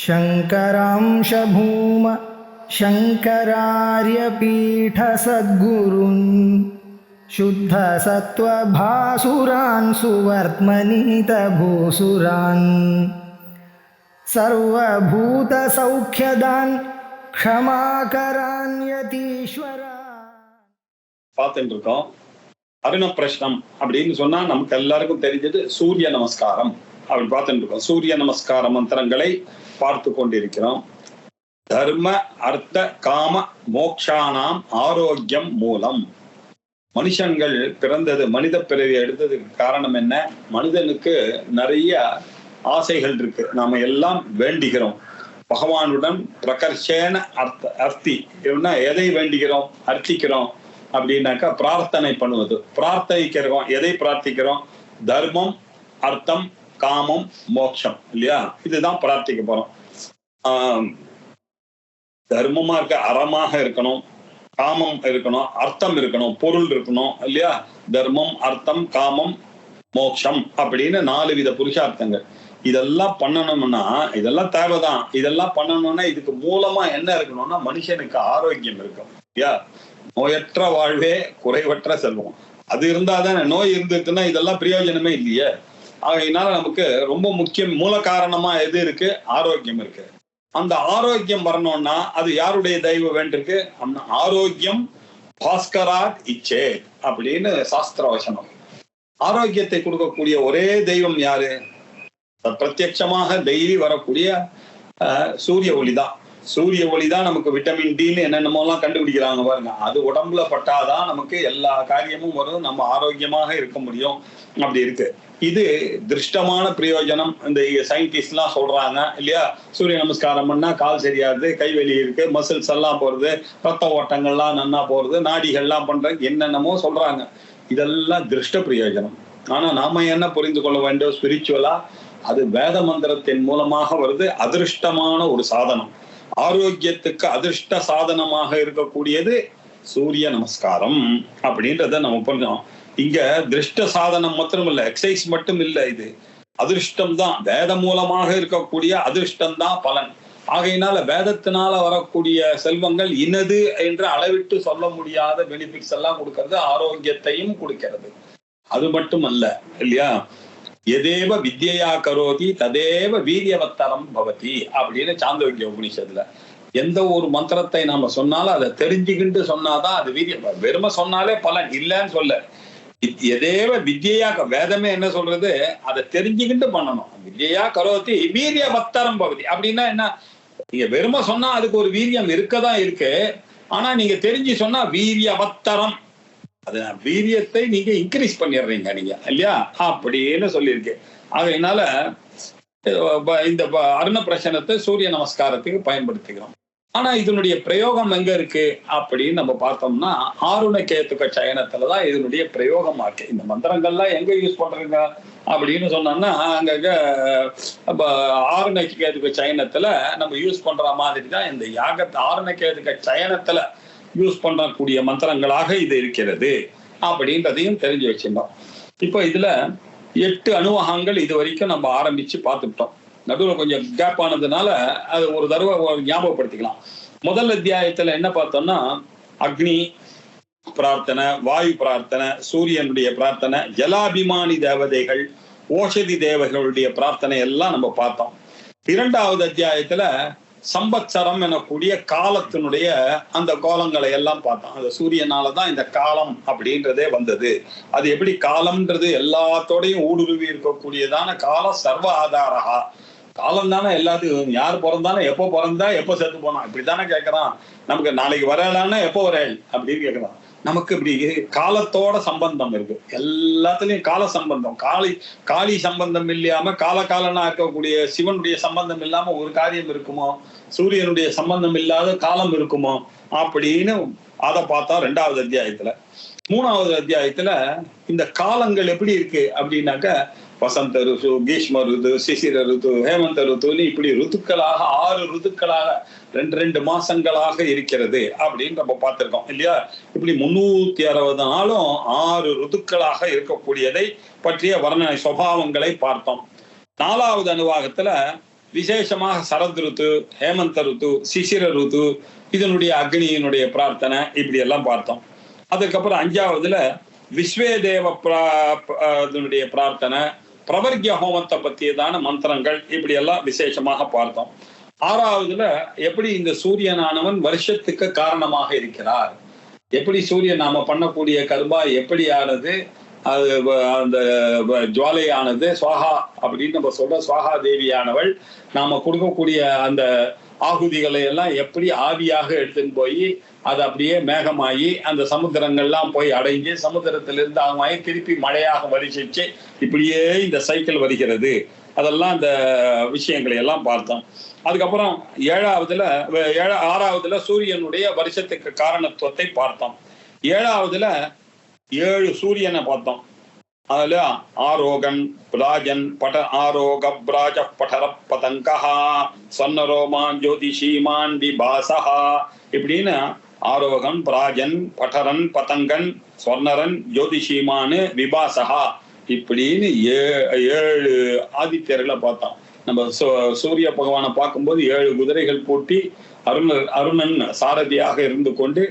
शङ्करांश भूम शङ्करार्यपीठसद्गुरून् शुद्धसत्त्वभासुरान् सुवर्त्मनीतभूसुरान् सर्वभूतसौख्यदान् क्षमाकरान् यतीश्वरान्. பார்த்துட்டு இருக்கோம். அருண பிரஷ்னம் அப்படின்னு சொன்னா நமக்கு எல்லாருக்கும் தெரிஞ்சது சூரிய நமஸ்காரம் அப்படி பார்த்துட்டு இருக்கோம். சூரிய நமஸ்கார மந்திரங்களை பார்த்து கொண்டிருக்கிறோம். தர்ம அர்த்த காம மோக்ஷானாம் ஆரோக்கியம் மூலம். மனுஷங்கள் பிறந்தது, மனித பிறவி எடுத்ததுக்கு காரணம் என்ன? மனிதனுக்கு நிறைய ஆசைகள் இருக்கு. நாம எல்லாம் வேண்டுகிறோம் பகவானுடன். பிரகர்ஷேன அர்த்தி எதை வேண்டுகிறோம், அர்த்திக்கிறோம் அப்படின்னாக்கா பிரார்த்தனை பண்ணுவது. பிரார்த்திக்கிறோம், எதை பிரார்த்திக்கிறோம்? தர்மம், அர்த்தம், காமம், மோட்சம் இல்லையா? இதுதான் பிரார்த்திக்க போறோம். தர்மமா இருக்க, அறமாக இருக்கணும், காமம் இருக்கணும், அர்த்தம் இருக்கணும், பொருள் இருக்கணும் இல்லையா? தர்மம், அர்த்தம், காமம், மோட்சம் அப்படின்னு 4 வித புருஷார்த்தங்கள். இதெல்லாம் பண்ணணும்னா இதெல்லாம் தேவைதான். இதெல்லாம் பண்ணணும்னா இதுக்கு மூலமா என்ன இருக்கணும்னா மனுஷனுக்கு ஆரோக்கியம் இருக்கும் இல்லையா? நோயற்ற வாழ்வே குறைவற்ற செல்வம். அது இருந்தாதானே. நோய் இருந்துச்சுன்னா இதெல்லாம் பிரயோஜனமே இல்லையே. அதனால நமக்கு ரொம்ப முக்கியம், மூல காரணமா எது இருக்கு? ஆரோக்கியம் இருக்கு. அந்த ஆரோக்கியம் வரணும்னா அது யாருடைய தெய்வ வேண்டிருக்கு? ஆரோக்கியம் பாஸ்கராத் இச்சே அப்படின்னு சாஸ்திர வசனம். ஆரோக்கியத்தை கொடுக்கக்கூடிய ஒரே தெய்வம் யாரு? பிரத்யட்சமாக டெய்லி வரக்கூடிய சூரிய ஒளிதான். சூரிய ஒளிதான் நமக்கு விட்டமின் டின்னு என்னென்னமோ எல்லாம் கண்டுபிடிக்கிறாங்க பாருங்க. அது உடம்புல பட்டாதான் நமக்கு எல்லா காரியமும் வரும், நம்ம ஆரோக்கியமாக இருக்க முடியும். அப்படி இருக்கு. இது திருஷ்டமான பிரயோஜனம். இந்த சயின்டிஸ்ட் எல்லாம் சொல்றாங்க இல்லையா? சூரிய நமஸ்காரம் பண்ணா கால் சரியாகுது, கைவெளி இருக்கு, மசில்ஸ் எல்லாம் போறது, ரத்த ஓட்டங்கள்லாம் நன்னா போறது, நாடிகள்லாம் பண்றது, என்னென்னமோ சொல்றாங்க. இதெல்லாம் திருஷ்ட பிரயோஜனம். ஆனா நாம என்ன புரிந்து கொள்ள வேண்டும்? ஸ்பிரிச்சுவலா அது வேத மந்திரத்தின் மூலமாக வருது. அதிருஷ்டமான ஒரு சாதனம். ஆரோக்கியத்துக்கு அதிர்ஷ்ட சாதனமாக இருக்கக்கூடியது சூரிய நமஸ்காரம் அப்படின்றத நம்ம புரிஞ்சோம். இங்க திருஷ்ட சாதனம் மாத்திரம் இல்ல, எக்ஸசைஸ் மட்டும் இல்ல, இது அதிர்ஷ்டம் தான். வேத மூலமாக இருக்கக்கூடிய அதிர்ஷ்டம் தான் பலன். ஆகையினால வேதத்தினால வரக்கூடிய செல்வங்கள் இன்னது என்று அளவிட்டு சொல்ல முடியாத பெனிஃபிட்ஸ் எல்லாம் கொடுக்கறது, ஆரோக்கியத்தையும் கொடுக்கிறது. அது மட்டும் அல்ல இல்லையா? எதேவ வித்யா கரோதி ததேவ வீரியவத்தரம் பவதி அப்படின்னு சாந்தோக்கிய உபனிஷத்துல. எந்த ஒரு மந்திரத்தை நாம சொன்னாலும் அதை தெரிஞ்சுக்கிட்டு சொன்னாதான் அது வீரிய. வெறுமை சொன்னாலே பலன் இல்லைன்னு சொல்ல. எதேவ வித்யா, வேதமே என்ன சொல்றது? அதை தெரிஞ்சுக்கிட்டு பண்ணணும். வித்யா கரோதி வீரியவத்தரம் பவதி அப்படின்னா என்ன? நீங்க வெறுமை சொன்னா அதுக்கு ஒரு வீரியம் இருக்கதான் இருக்கு. ஆனா நீங்க தெரிஞ்சு சொன்னா வீரியவத்தரம், அது வீரியத்தை நீங்க இன்க்ரீஸ் பண்ணிடுறீங்க நீங்க இல்லையா? அப்படின்னு சொல்லியிருக்கு. அதனால இந்த அருண பிரசனத்தை சூரிய நமஸ்காரத்துக்கு பயன்படுத்திக்கிறோம். ஆனா இதனுடைய பிரயோகம் எங்க இருக்கு அப்படின்னு நம்ம பார்த்தோம்னா ஆருண கேத்துக்க சயனத்துலதான் இதனுடைய பிரயோகமா இருக்கு. இந்த மந்திரங்கள்லாம் எங்க யூஸ் பண்றீங்க அப்படின்னு சொன்னோம்னா அங்கங்க ஆருண கேத்துக்க சயனத்துல நம்ம யூஸ் பண்ற மாதிரி தான் இந்த யாகத்தை ஆருண கேத்துக்க சயனத்துல யூஸ் பண்ணக்கூடிய மந்திரங்களாக இது இருக்கிறது அப்படின்றதையும் தெரிஞ்சு வச்சிருந்தோம். இப்போ இதுல 8 அணுவகங்கள் இது வரைக்கும் நம்ம ஆரம்பிச்சு பார்த்துட்டோம். நடுவில் கொஞ்சம் கேப் ஆனதுனால அது ஒரு தடவை ஞாபகப்படுத்திக்கலாம். முதல் அத்தியாயத்துல என்ன பார்த்தோம்னா அக்னி பிரார்த்தனை, வாயு பிரார்த்தனை, சூரியனுடைய பிரார்த்தனை, ஜலாபிமானி தேவதைகள், ஓஷதி தேவர்களுடைய பிரார்த்தனை எல்லாம் நம்ம பார்த்தோம். 2வது அத்தியாயத்துல சம்பத்சரம் எனக்கூடிய காலத்தினுடைய அந்த கோலங்களை எல்லாம் பார்த்தோம். அந்த சூரியனாலதான் இந்த காலம் அப்படின்றதே வந்தது. அது எப்படி காலம்ன்றது எல்லாத்தோடையும் ஊடுருவி இருக்கக்கூடியதான கால சர்வ ஆதாரகா. காலம் தானே எல்லாத்துக்கும். யார் பிறந்தாலும் எப்போ பிறந்தா எப்போ செத்து போனா இப்படித்தானே கேட்கறான். நமக்கு நாளைக்கு வரலான்னா எப்போ வரேன் அப்படின்னு கேட்கறான். நமக்கு இப்படி காலத்தோட சம்பந்தம் இருக்கு. எல்லாத்துலயும் கால சம்பந்தம். காளி சம்பந்தம் இல்லாம காலனா இருக்கக்கூடிய சிவனுடைய சம்பந்தம் இல்லாம ஒரு காரியம் இருக்குமோ? சூரியனுடைய சம்பந்தம் இல்லாத காலம் இருக்குமோ? அப்படின்னு அதை பார்த்தா 2வது அத்தியாயத்துல. 3வது அத்தியாயத்துல இந்த காலங்கள் எப்படி இருக்கு அப்படின்னாக்க வசந்த ருத்து, கீஷ்ம ருத்து, சிசிர ருத்து, ஹேமந்த ருத்துன்னு இப்படி ருத்துக்களாக 6 ருத்துக்களாக 2 மாசங்களாக இருக்கிறது அப்படின்னு நம்ம பார்த்திருக்கோம் இல்லையா? இப்படி 360 நாளும் 6 ருத்துக்களாக இருக்கக்கூடியதை பற்றிய வர்ணனை சுபாவங்களை பார்த்தோம். 4வது அனுவாகத்துல விசேஷமாக சரத் ருத்து, ஹேமந்த ருத்து, சிசிர ருத்து, இதனுடைய அக்னியினுடைய பிரார்த்தனை இப்படி எல்லாம் பார்த்தோம். அதுக்கப்புறம் 5வதுல விஸ்வேதேவ இதனுடைய பிரார்த்தனை, பிரவர்கிய ஹோமத்தை பற்றியதான மந்திரங்கள் இப்படி எல்லாம் விசேஷமாக பார்த்தோம். 6வதுல எப்படி இந்த சூரியனானவன் வருஷத்துக்கு காரணமாக இருக்கிறார், எப்படி சூரியன் நாம பண்ணக்கூடிய கர்மா எப்படி ஆனது, அது அந்த ஜுவாலையானது சுவாகா அப்படின்னு நம்ம சொல்ற சுவாகா தேவியானவள் நாம கொடுக்கக்கூடிய அந்த ஆகுதிகளை எல்லாம் எப்படி ஆவியாக எடுத்துன்னு போய் அது அப்படியே மேகமாகி அந்த சமுத்திரங்கள்லாம் போய் அடைஞ்சு சமுத்திரத்திலிருந்து ஆகமாகி திருப்பி மழையாக வருஷிச்சு இப்படியே இந்த சைக்கிள் வருகிறது. அதெல்லாம் அந்த விஷயங்களை எல்லாம் பார்த்தோம். அதுக்கப்புறம் 6வதுல சூரியனுடைய வருஷத்துக்கு காரணத்துவத்தை பார்த்தோம். 7வதுல 7 சூரியனை பார்த்தோம். அதுல ஆரோகன் பிராஜன் பட ஆரோக பிராஜ படர பதங்கா சொன்னரோமான் ஜோதிஷீமான் விபாசஹா இப்படின்னு ஆரோகன் பிராஜன் படரன் பதங்கன் சொர்ணரன் ஜோதிஷீமான் விபாசஹா இப்படின்னு 7 ஆதித்யர்களை பார்த்தோம். நம்ம சூரிய பகவானை பார்க்கும்போது 7 குதிரைகள் பூட்டி அருணன் சாரதியாக இருந்து கொண்டு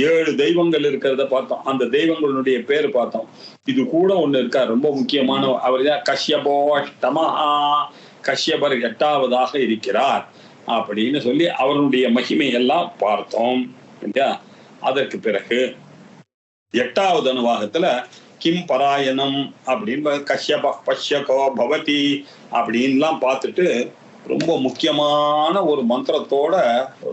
7 தெய்வங்கள் இருக்கிறத பார்த்தோம். அந்த தெய்வங்களுடைய பேர் பார்த்தோம். இது கூட ஒண்ணு இருக்கா, ரொம்ப முக்கியமான, அவர் தான் கஷ்யபோஷ்டமஹா, கஷ்யபர் 8வதாக இருக்கிறார் அப்படின்னு சொல்லி அவருடைய மகிமை எல்லாம் பார்த்தோம் இல்லையா. அதற்கு பிறகு 8வது அனுவாகத்துல கிம் பராயணம் அப்படின்னு கஷ்யப பஷ்யகோ பவதி அப்படின்லாம் பார்த்துட்டு ரொம்ப முக்கியமான ஒரு மந்திரத்தோட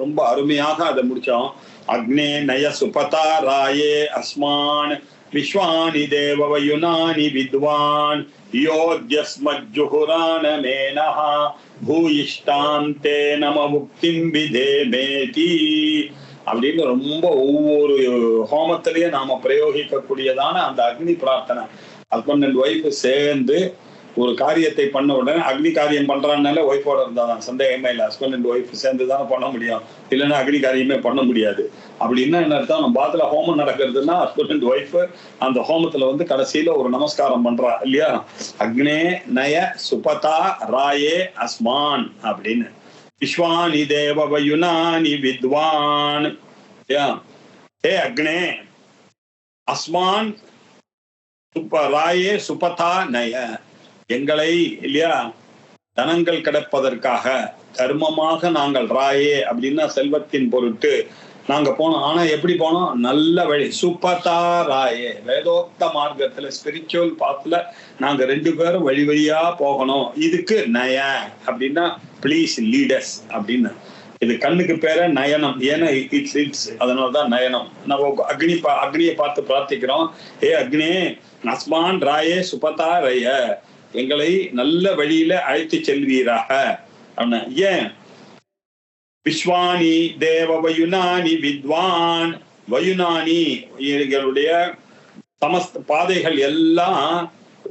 ரொம்ப அருமையாக அதை முடிச்சோம். அக்னே நய சுபதா ராயே அஸ்மான் விஸ்வானி தேவ யுனானி வித்வான் யோத்யஸ்மஜ்ஜுஹுரான மேனஹா பூயிஷ்டாம் தே நம முக்திம் விதேமேதி அப்படின்னு ரொம்ப ஒவ்வொரு ஹோமத்திலேயே நாம பிரயோகிக்கக்கூடியதான அந்த அக்னி பிரார்த்தனை. ஹஸ்பண்ட் அண்ட் ஒய்ஃப் சேர்ந்து ஒரு காரியத்தை பண்ண உடனே அக்னி காரியம் பண்றான்னால ஒய்ஃபோட இருந்தாதான் சந்தேகமே இல்லை. ஹஸ்பண்ட் அண்ட் ஒய்ஃப் சேர்ந்து தானே பண்ண முடியும், இல்லைன்னா அக்னி காரியமே பண்ண முடியாது. அப்படின்னா என்ன அர்த்தம், நம்ம பாத்துல ஹோமம் நடக்கிறதுன்னா ஹஸ்பண்ட் அண்ட் ஒய்ஃப் அந்த ஹோமத்துல வந்து கடைசியில ஒரு நமஸ்காரம் பண்றா இல்லையா. அக்னே நய சுபதா ராயே அஸ்மான் அப்படின்னு விஸ்வானி தேவ யுனானி வித்வான். ஹே அக்னே அஸ்மான் ராயே சுபதா நய, எங்களை இல்லையா தனங்கள் கிடைப்பதற்காக தர்மமாக நாங்கள் ராயே அப்படின்னா செல்வத்தின் பொருட்டு நாங்க போனோம். ஆனா எப்படி போனோம், நல்ல வழி, சுபதா ராயே, வேதோக்த மார்க்கத்துல ஸ்பிரிச்சுவல் பாத்துல நாங்க 2 பேரும் வழி வழியா போகணும். இதுக்கு நய அப்படின்னா பிளீஸ் லீடர்ஸ் அப்படின்னு. இது கண்ணுக்கு பேர நயனம், ஏன்னா இட்ஸ் அதனாலதான் நயனம். நம்ம அக்னியை பார்த்து பிரார்த்திக்கிறோம். ஏ அக்னே அஸ்மான் ராயே சுபதா ரய, எங்களை நல்ல வழியில அழைத்து செல்வீராக. ஏன் விஸ்வானி தேவ வயுனானி வித்வான், வயுனானி எங்களுடைய சமஸ்த பாதைகள் எல்லாம்,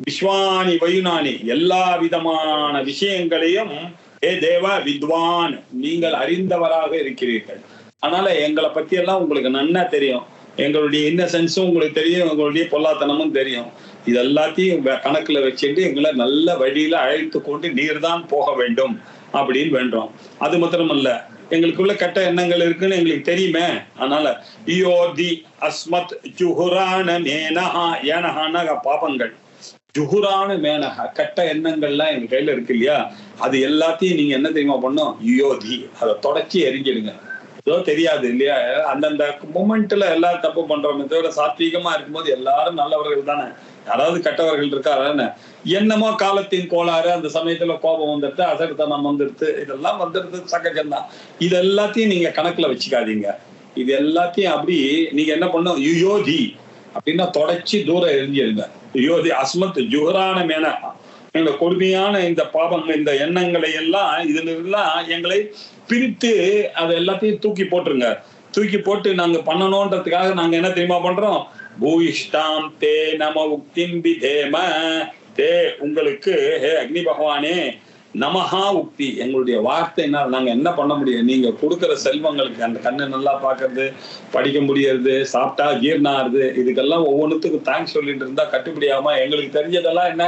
விஸ்வானி வயுனானி எல்லா விதமான விஷயங்களையும் ஏ தேவ வித்வான் நீங்கள் அறிந்தவராக இருக்கிறீர்கள். அதனால எங்களை பத்தி எல்லாம் உங்களுக்கு நன்னா தெரியும், எங்களுடைய இன்னசென்ஸும் உங்களுக்கு தெரியும், எங்களுடைய பொல்லாத்தனமும் தெரியும். இது எல்லாத்தையும் கணக்குல வச்சுட்டு எங்களை நல்ல வழியில அழைத்து கொண்டு நீர் தான் போக வேண்டும் அப்படின்னு வேண்டோம். அது மாத்திரமல்ல, எங்களுக்குள்ள கெட்ட எண்ணங்கள் இருக்குன்னு எங்களுக்கு தெரியுமே. அதனால யோதி அஸ்மத் ஜுஹுரான மேனஹா, ஏனஹான பாபங்கள், ஜுஹுரான மேனஹா கெட்ட எண்ணங்கள்லாம் எங்க கையில இருக்கு இல்லையா, அது எல்லாத்தையும் நீங்க என்ன தெரியுமா பண்ணும், யோதி அதை தொடச்சி எரிஞ்சிடுங்க. ஏதோ தெரியாது இல்லையா, அந்தந்த மொமெண்ட்ல எல்லாரும் தப்பு பண்றோமே தவிர சாத்வீகமா இருக்கும்போது எல்லாரும் நல்லவர்கள் தானே, யாராவது கெட்டவர்கள் இருக்காரு. என்னமோ காலத்தின் கோளாறு, அந்த சமயத்துல கோபம் வந்துடுது, அசர்த்தனம் வந்துடுது, இதெல்லாம் வந்துடுது, சகஜம்தான். இது எல்லாத்தையும் நீங்க கணக்குல வச்சுக்காதீங்க. இது எல்லாத்தையும் அப்படி நீங்க என்ன பண்ணும், யுயோதி அப்படின்னா தொடச்சி தூரம் எரிஞ்சிருங்க. யுயோதி அஸ்மத் ஜுஹரான மேன, எங்க கொடுமையான இந்த பாபம் இந்த எண்ணங்களை எல்லாம் இதுல எல்லாம் எங்களை பிரித்து அதை எல்லாத்தையும் தூக்கி போட்டுருங்க. தூக்கி போட்டு நாங்க பண்ணணும்ன்றதுக்காக நாங்க என்ன தெரியுமா பண்றோம், பூயிஷ்டாம் தே நம உக்திம் விதேம, தே உங்களுக்கு ஹே அக்னி பகவானே நமஹா உக்தி, எங்களுடைய வார்த்தைனால் நாங்க என்ன பண்ண முடியும், நீங்க கொடுக்குற செல்வங்களுக்கு, அந்த கண்ணு நல்லா பாக்குறது, படிக்க முடியறது, சாப்பிட்டா ஜீர்ணாருது, இதுக்கெல்லாம் ஒவ்வொன்றுத்துக்கும் தேங்க்ஸ் சொல்லிட்டு இருந்தா கட்டுப்படியாம எங்களுக்கு தெரிஞ்சதெல்லாம் என்ன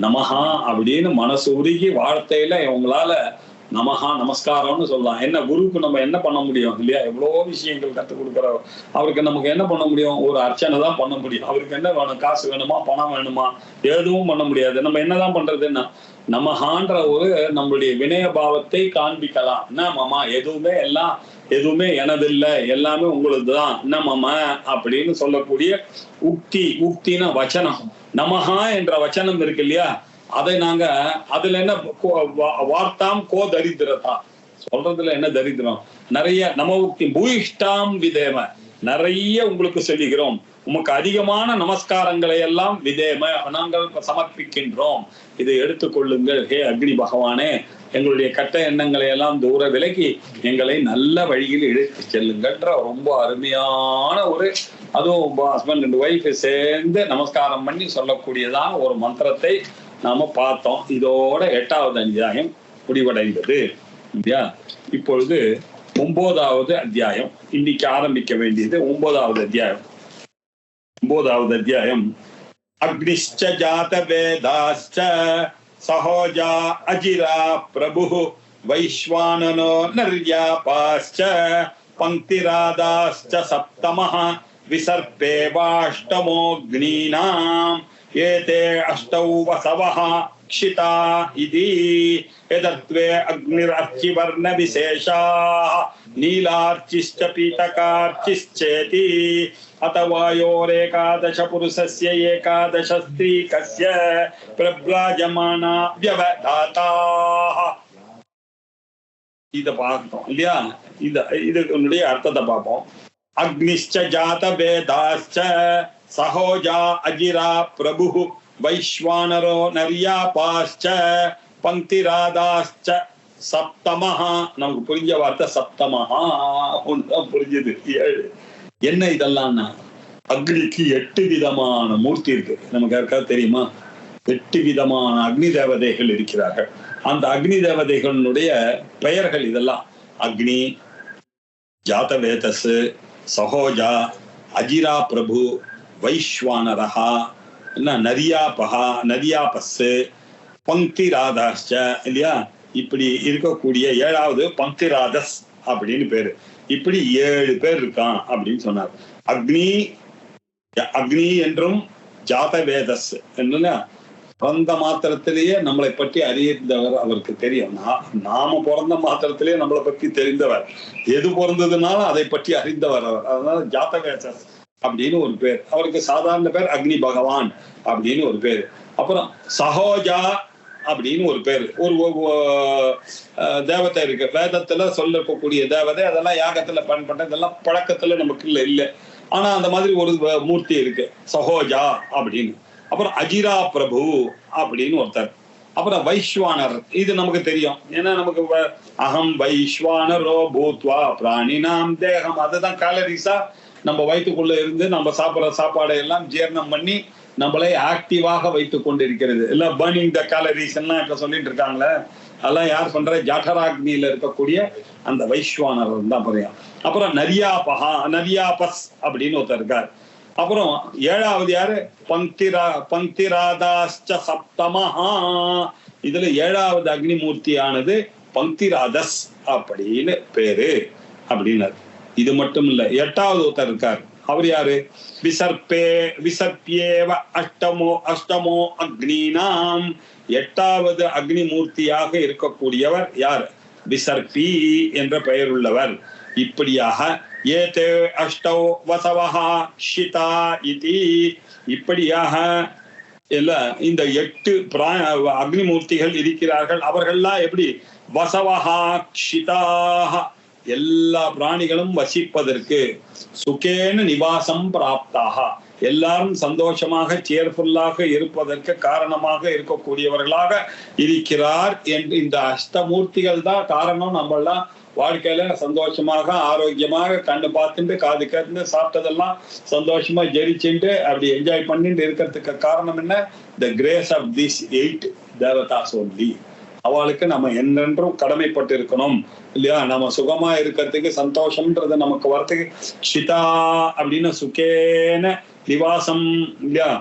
நமஹா அப்படின்னு மனசு உருகி வார்த்தையில உங்களால நமஹா நமஸ்காரம்னு சொல்லலாம். என்ன குருவுக்கு நம்ம என்ன பண்ண முடியும் இல்லையா? எவ்வளோ விஷயங்கள் கற்றுக் கொடுக்குறோம். அவருக்கு நமக்கு என்ன பண்ண முடியும்? ஒரு அர்ச்சனை தான் பண்ண முடியும். அவருக்கு என்ன வேணும்? காசு வேணுமா, பணம் வேணுமா? எதுவும் பண்ண முடியாது. நம்ம என்னதான் பண்றதுன்னா நமஹான்ற ஒரு நம்மளுடைய வினய பாவத்தை காண்பிக்கலாம். என்ன மாமா எதுவுமே எனதில்லை, எல்லாமே உங்களுக்கு தான் என்னமாமா அப்படின்னு சொல்லக்கூடிய உக்தினா வச்சனம். நமஹா என்ற வச்சனம் இருக்கு இல்லையா? அதை நாங்க அதுல என்ன வார்த்தாம் கோ தரித்திரதா சொல்றதுல என்ன தரித்திரம்? நிறைய நம உக்தி பூயிஷ்டாம் விதேம, நிறைய உங்களுக்கு சொல்லுகிறோம். உமக்கு அதிகமான நமஸ்காரங்களை எல்லாம் விதேம நாங்கள் சமர்ப்பிக்கின்றோம். இதை எடுத்துக்கொள்ளுங்கள் ஹே அக்னி பகவானே. எங்களுடைய கட்ட எண்ணங்களை எல்லாம் தூர விலக்கி எங்களை நல்ல வழியில் இழுத்து செல்லுங்கன்ற ரொம்ப அருமையான ஒரு, அதுவும் ஹஸ்பண்ட் அண்ட் ஒய்ஃப் சேர்ந்து நமஸ்காரம் பண்ணி சொல்லக்கூடியதான ஒரு மந்திரத்தை நாம பார்த்தோம். இதோட 8வது அத்தியாயம் முடிவடைந்தது இல்லையா? இப்பொழுது 9வது அத்தியாயம். இன்னைக்கு ஆரம்பிக்க வேண்டியது 9வது அத்தியாயம். 9வது அத்தியாயம் அக்னிஷ்ச ஜாத வேதாஸ்ச சஹோஜா அஜிரா பிரபு வைஸ்வானனோ நர்யாபாஸ்ச பங்கிராதாஸ்ச சப்தமஹ விசர்பேவாஷ்டமோக்னீனாம் ஏதே அஷ்டௌ வசவஹ क्षिता इति यदत्वे अग्निरर्चिवर्ण विशेषाः नीलार्चिश्च पीतकार्चिश्चेति अत वायोरेकादश पुरुषस्य एकादश स्त्रीकस्य प्रव्राजमाना व्यवधाताः. இத பார்த்தோம் இல்லையா? இதனுடைய அர்த்தத்தை பார்ப்போம். அக்னிஷ்ச ஜாத வேதாஸ்ச சஹோஜா அஜிரா பிரபு வைஸ்வானரோ நர்யாபாஸ்ச பங்கிராதாஸ்ச சப்தமஹா. நமக்கு புரிஞ்ச வார்த்தை சப்தமஹா ஒன்றுதான் புரிஞ்சது. 7 என்ன இதெல்லாம்னா அக்னிக்கு 8 விதமான மூர்த்தி இருக்கு. நமக்கு யாருக்காவது தெரியுமா? 8 விதமான அக்னி தேவதைகள் இருக்கிறார்கள். அந்த அக்னி தேவதைகளுடைய பெயர்கள் இதெல்லாம்: அக்னி, ஜாதவேதஸ், சஹோஜா, அஜிரா பிரபு, வைஸ்வானரஹா, நரியாபஹா, நரியாபஸ், பங்கிராதாஸ்ச இல்லையா? இப்படி இருக்கக்கூடிய 7வது பங்கிராதஸ் அப்படின்னு பேரு. இப்படி 7 பேர் இருக்கான் அப்படின்னு சொன்னார். அக்னி என்றும் ஜாதவேதஸ் என்னன்னா பிறந்த மாத்திரத்திலேயே நம்மளை பற்றி அறிந்தவர் அவருக்கு தெரியும். நாம பிறந்த மாத்திரத்திலேயே நம்மளை பற்றி தெரிந்தவர். எது பிறந்ததுனாலும் அதை பற்றி அறிந்தவர் அவர். அதனால ஜாதவேதஸ் அப்படின்னு ஒரு பேர். அவருக்கு சாதாரண பேர் அக்னி பகவான் அப்படின்னு ஒரு பேரு. அப்புறம் சஹோஜா அப்படின்னு ஒரு பேரு. ஒரு தேவதை இருக்கு. வேதத்துல சொல்லக்கூடிய தேவதை. அதெல்லாம் யாகத்துல பயன்பட்ட, இதெல்லாம் பழக்கத்துல நமக்கு இல்லை. ஆனா அந்த மாதிரி ஒரு மூர்த்தி இருக்கு சஹோஜா அப்படின்னு. அப்புறம் அஜிரா பிரபு அப்படின்னு ஒருத்தர். அப்புறம் வைஸ்வானர், இது நமக்கு தெரியும். ஏன்னா நமக்கு அகம் வைஸ்வானரோ பூத்வா பிராணினாம் தேகம், அதுதான் கேலரிஸா நம்ம வயிற்றுக்குள்ள இருந்து நம்ம சாப்பிட்ற சாப்பாடை எல்லாம் ஜீரணம் பண்ணி நம்மளை ஆக்டிவாக வைத்துக் கொண்டிருக்கிறது. இல்ல பர்னிங் த கேலரிஸ் எல்லாம் இப்ப சொல்லிட்டு இருக்காங்களே, அதெல்லாம் யார் பண்ற? ஜாட்டராக்னியில இருக்கக்கூடிய அந்த வைஸ்வானர் தான் புரியும். அப்புறம் நரியாபஸ் அப்படின்னு ஒருத்தர் இருக்கார். அப்புறம் 7வது யாரு? பங்கிராதாஸ்ச சப்தமஹா. இதுல 7வது அக்னிமூர்த்தியானது பங்கிராதஸ் அப்படின்னு பேரு அப்படின்னாரு. இது மட்டும் இல்ல, 8வது ஒருத்தர் இருக்கார். அவர் யாரு? விசர்ப்பேவ அஷ்டமோ அக்னினாம். 8வது அக்னிமூர்த்தியாக இருக்கக்கூடியவர் யார்? விசர்ப்பி என்ற பெயர் உள்ளவர். இப்படியாக ஏதே அஷ்டௌ வசவஹா ஷிதா இதி, இப்படியாக இல்ல இந்த 8 அக்னிமூர்த்திகள் இருக்கிறார்கள். அவர்கள்லாம் எப்படி? வசவஹா க்ஷிதாக, எல்லா பிராணிகளும் வசிப்பதற்கு, சுகேன நிவாசம் பிராப்தாக, எல்லாரும் சந்தோஷமாக சேர்ஃபுல்லாக இருப்பதற்கு காரணமாக இருக்கக்கூடியவர்களாக இருக்கிறார் என்று இந்த அஷ்டமூர்த்திகள் தான் காரணம். நம்மளாம் வாழ்க்கையில சந்தோஷமாக ஆரோக்கியமாக கண்ணு பார்த்துட்டு காது கேட்டு சாப்பிட்டதெல்லாம் சந்தோஷமா ஜெரிச்சுட்டு அப்படி என்ஜாய் பண்ணிட்டு இருக்கிறதுக்கு காரணம் என்ன? The grace of this 8 Devdas only. அவளுக்கு நம்ம என்றென்றும் கடமைப்பட்டு இருக்கணும் இல்லையா? நம்ம சுகமா இருக்கிறதுக்கு, சந்தோஷம்ன்றது நமக்கு வரத்துக்கு சிதா அப்படின்னு சுகேன நிவாசம் இல்லையா?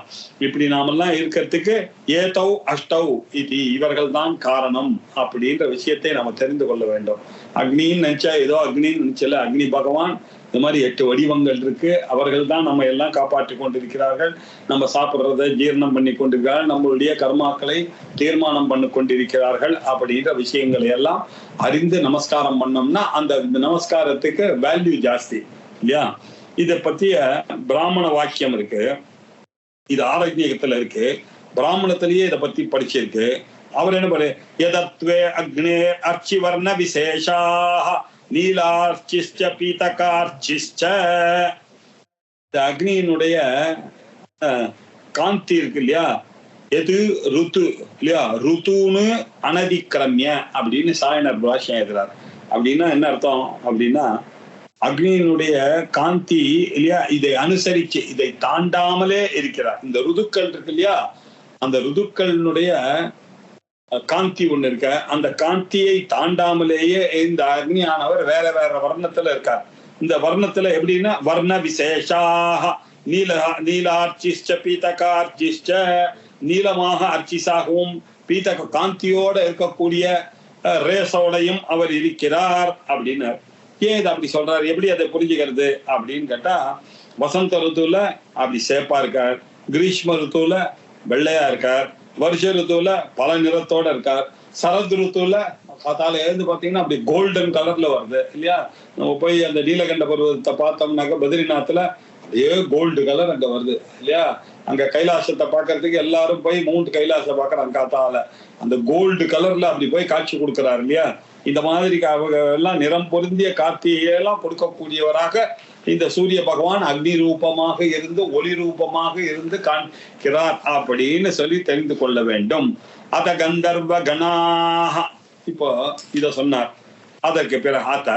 இப்படி நாமெல்லாம் இருக்கிறதுக்கு ஏதௌ அஷ்டௌ இது இவர்கள் தான் காரணம் அப்படின்ற விஷயத்தை நம்ம தெரிந்து கொள்ள வேண்டும். அக்னின்னு நினைச்சா ஏதோ அக்னின்னு நினைச்சல, அக்னி பகவான் இந்த மாதிரி 8 வடிவங்கள் இருக்கு. அவர்கள் தான் நம்ம எல்லாம் காப்பாற்றி கொண்டிருக்கிறார்கள். நம்ம சாப்பிட்றதை ஜீரணம் பண்ணி கொண்டிருக்கிறார்கள், நம்மளுடைய கர்மாக்களை தீர்மானம் பண்ணி கொண்டிருக்கிறார்கள். அப்படின்ற விஷயங்களை எல்லாம் அறிந்து நமஸ்காரம் பண்ணோம்னா அந்த நமஸ்காரத்துக்கு வேல்யூ ஜாஸ்தி இல்லையா? இதை பத்திய பிராமண வாக்கியம் இருக்கு, இது ஆரோக்கியத்துல இருக்கு, பிராமணத்திலேயே இதை பத்தி படிச்சிருக்கு. அவர் என்ன பண்ணு, யதத்வே அக்னே அர்ச்சிவர்ண விசேஷாஹ நீலார்ச்சிஷ்ச பீதகார்ச்சிஷ்ச. இந்த அக்னியினுடைய காந்தி இருக்கு இல்லையா, எது ருத்து இல்லையா, ருத்துன்னு அனதிக்கிரமிய அப்படின்னு சாயனர் பாஷ்யம் எழுதுறார். அப்படின்னா என்ன அர்த்தம் அப்படின்னா, அக்னியினுடைய காந்தி இல்லையா, இதை அனுசரிச்சு இதை தாண்டாமலே இருக்கிறார். இந்த ருதுக்கள் இருக்கு இல்லையா, அந்த ருதுக்களினுடைய காந்தி ஒண்ணு இருக்க, அந்த காந்தியை தாண்டாமலேயே இந்த அக்னியானவர் வேற வேற வர்ணத்துல இருக்கார். இந்த வர்ணத்துல எப்படின்னா வர்ண விசேஷாக நீலார்ச்சிஷ்ச பீதகார்ச்சிஷ்ச, நீளமாக அர்ச்சிசாகவும் பீதக காந்தியோட இருக்கக்கூடிய ரேசோடையும் அவர் இருக்கிறார் அப்படின்னார். ஏன் இதை அப்படி சொல்றாரு, எப்படி அதை புரிஞ்சுக்கிறது அப்படின்னு கேட்டா, வசந்த ருத்துவல அப்படி சேப்பா இருக்கார், கிரீஷ்ம ருத்துவல வெள்ளையா இருக்கார், வருஷ ருத்துவல பல நிறத்தோட இருக்கார், சரத் ருத்துவல காத்தால எழுந்து பாத்தீங்கன்னா அப்படி கோல்டன் கலர்ல வருது இல்லையா? நம்ம போய் அந்த நீலகண்ட பருவத்தை பார்த்தோம்னாக்க பத்ரிநாத்ல அதே கோல்டு கலர் அங்க வருது இல்லையா? அங்க கைலாசத்தை பாக்குறதுக்கு எல்லாரும் போய் மவுண்ட் கைலாச பாக்குறாங்க காத்தால, அந்த கோல்டு கலர்ல அப்படி போய் காட்சி கொடுக்கிறாரு இல்லையா? இந்த மாதிரி அவங்க எல்லாம் நிறம் பொருந்திய கார்த்திகையெல்லாம் கொடுக்கக்கூடியவராக இந்த சூரிய பகவான் அக்னி ரூபமாக இருந்து ஒளி ரூபமாக இருந்து காண்கிறார் அப்படின்னு சொல்லி தெரிந்து கொள்ள வேண்டும். அத கந்தர்வ கணாக இப்போ இத சொன்னார். அதற்கு பிறகு அத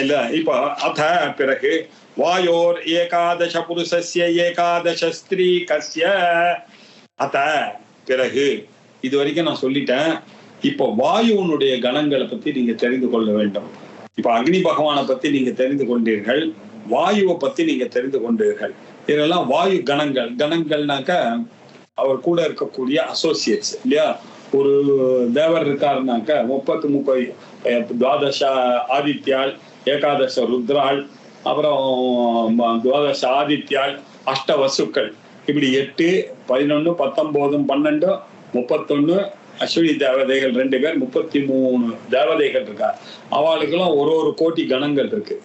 இல்ல இப்போ அத பிறகு வாயோர் ஏகாதச புருஷஸ்ய ஏகாதச ஸ்திரீ கஸ்ய. அத பிறகு இது வரைக்கும் நான் சொல்லிட்டேன். இப்போ வாயுனுடைய கணங்களை பத்தி நீங்க தெரிந்து கொள்ள வேண்டும். இப்ப அக்னி பகவானை பத்தி நீங்க தெரிந்து கொண்டீர்கள், வாயுவை பத்தி நீங்க தெரிந்து கொண்டீர்கள். இதெல்லாம் வாயு கணங்கள். கணங்கள்னாக்க அவர் கூட இருக்கக்கூடிய அசோசியேட்ஸ் இல்லையா? ஒரு தேவர் இருக்காருனாக்க 30 துவாதச ஆதித்யாள், ஏகாதச ருத்ராள், அப்புறம் துவாதச ஆதித்யாள், அஷ்ட வசுக்கள், இப்படி 8, 11, 19, 12, 31 அஸ்வினி தேவதைகள் 2 பேர், 33 தேவதைகள் இருக்கார். அவளுக்கெல்லாம் ஒரு கோடி கணங்கள் இருக்கு.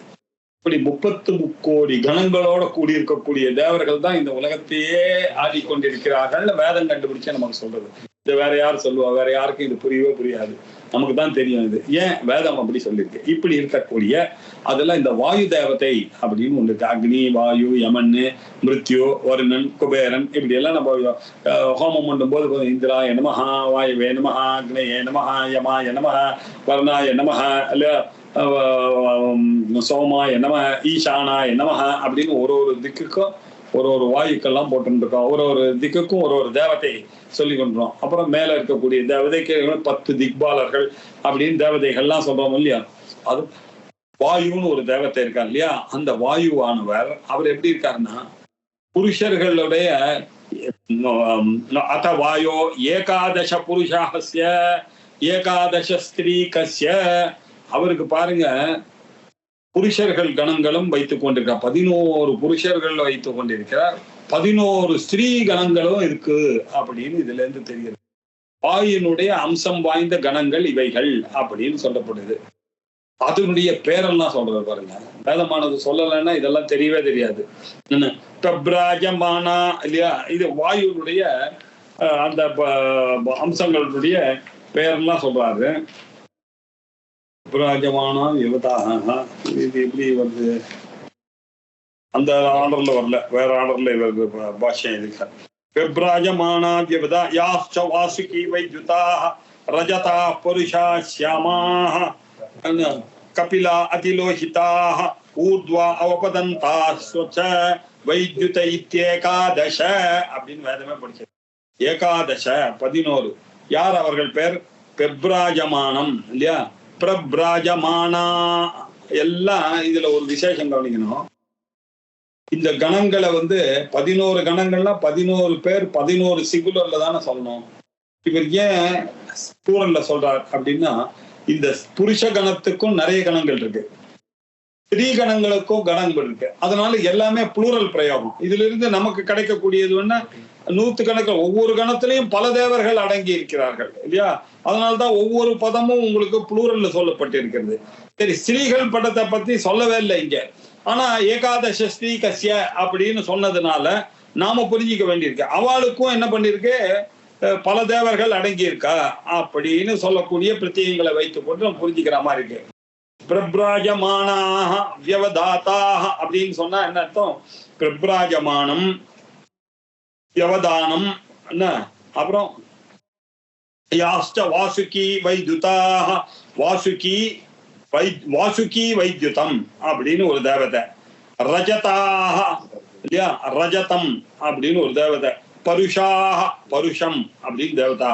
இப்படி 33 கோடி கணங்களோட கூடியிருக்கக்கூடிய தேவர்கள் தான் இந்த உலகத்தையே ஆடிக்கொண்டிருக்கிறார்கள். வேதம் கண்டுபிடிச்சா நமக்கு சொல்றது. இது வேற யார் சொல்லுவா? வேற யாருக்கும் இது புரியவே புரியாது. நமக்கு தான் தெரியும் இது. ஏன் வேதம் அப்படி சொல்லியிருக்கு. இப்படி இருக்கக்கூடிய அதெல்லாம் இந்த வாயு தேவதை அப்படின்னு ஒண்ணு இருக்கு. அக்னி, வாயு, யமன், மிருத்யு, வருணன், குபேரன், இப்படி எல்லாம் நம்ம ஹோமம் பண்ணும் போது இந்திராய நமஹ, வாயுவே நமஹ, அக்னயே நமஹ, யமாய நமஹ, வருணாய நமஹ, இல்ல சோமாய நமஹ, ஈசானாய நமஹ அப்படின்னு ஒரு திக்குக்கும் ஒரு வாயுக்கெல்லாம் போட்டுருக்கோம். ஒரு திக்குக்கும் ஒரு தேவதை சொல்லி கொண்டோம். அப்புறம் மேல இருக்கக்கூடிய தேவதைக்கு 10 திக்பாலர்கள் அப்படின்னு தேவதைகள்லாம் சொல்றோம் இல்லையா? அது வாயுன்னு ஒரு தேவதை இருக்கார் இல்லையா? அந்த வாயுவானவர் அவர் எப்படி இருக்காருன்னா, புருஷர்களுடைய அத வாயோ ஏகாதச புருஷாஸ்ய ஏகாதச ஸ்திரீ கஸ்ய. அவருக்கு பாருங்க புருஷர்கள் கணங்களும் வைத்துக் கொண்டிருக்கிறார். 11 புருஷர்கள் வைத்துக் கொண்டிருக்கிறார். 11 ஸ்திரீ கணங்களும் இருக்கு அப்படின்னு இதுல இருந்து தெரிகிறது. வாயுனுடைய அம்சம் வாய்ந்த கணங்கள் இவைகள் அப்படின்னு சொல்லப்படுது. அதனுடைய பேரெல்லாம் சொல்றது பாருங்க. வேதமானது சொல்லலைன்னா இதெல்லாம் தெரியவே தெரியாது. பிரப்ராஜமானா இல்லையா? இது வாயுனுடைய அந்த அம்சங்களுடைய பேரெல்லாம் சொல்றாரு. பிரப்ராஜமானா யுவதாக, இது எப்படி வருது? அந்த ஆர்டர்ல வரல, வேற ஆர்டர்ல இவருக்கு பாஷ்யம் இருக்கார். பிரப்ராஜமானா யுவதா யாச்ச வாசுகி வைத்யுதாக ரஜதா புருஷா ஷ்யாமாக கபிலா அதிலோஹிதாக ஊர்த்வா அவபதந்தா ஸ்வச்ச வைத்யுத இத்யேகாதச அப்படின்னு வேதமே படிச்சது. ஏகாதச 11. யார் அவர்கள் பேர்? பெப்ராஜமானம் இல்லையா, பிரப்ராஜமானா எல்லாம் இதுல ஒரு விசேஷம் கவனிக்கணும். இந்த கணங்களை 11 கணங்கள்னா 11 பேர் 11 சிங்குலர்ல தானே சொல்லணும். இவர் ஏன் பூரல்ல சொல்றார் அப்படின்னா, இந்த புருஷ கணத்துக்கும் நிறைய கணங்கள் இருக்கு, ஸ்திரீ கணங்களுக்கும் கணங்கள் இருக்கு. அதனால எல்லாமே புளூரல் பிரயோகம். இதுல இருந்து நமக்கு கிடைக்கக்கூடியது நூத்துக்கணக்கில் ஒவ்வொரு கணத்திலையும் பல தேவர்கள் அடங்கி இருக்கிறார்கள் இல்லையா. அதனால்தான் ஒவ்வொரு பதமும் உங்களுக்கு புளூரல்ல சொல்லப்பட்டிருக்கிறது. சரி, ஸ்திரீகள் படத்தை பத்தி சொல்லவே இல்லை இங்க. ஆனா ஏகாதச ஸ்ரீ கஸ்ய அப்படின்னு சொன்னதுனால நாம புரிஞ்சிக்க வேண்டியிருக்கு. அவளுக்கும் என்ன பண்ணிருக்கு, பல தேவர்கள் அடங்கி இருக்கா அப்படின்னு சொல்லக்கூடிய பிரத்யங்களை வைத்துக் கொண்டு நம்ம புரிஞ்சுக்கிற மாதிரி இருக்கு. பிரப்ராஜமானாக வியவதாத்தாக அப்படின்னு சொன்னா என்ன அர்த்தம்? பிரப்ராஜமானம், வியவதானம் என்ன, அப்புறம் யாஸ்ட வாசுகி வைத்யுதாக, வாசுகி வைத்யுதம் அப்படின்னு ஒரு தேவதை, ரஜதாக இல்லையா, ரஜதம் அப்படின்னு ஒரு தேவதை, பருஷாக பருஷம் அப்படின்னு தேவதா,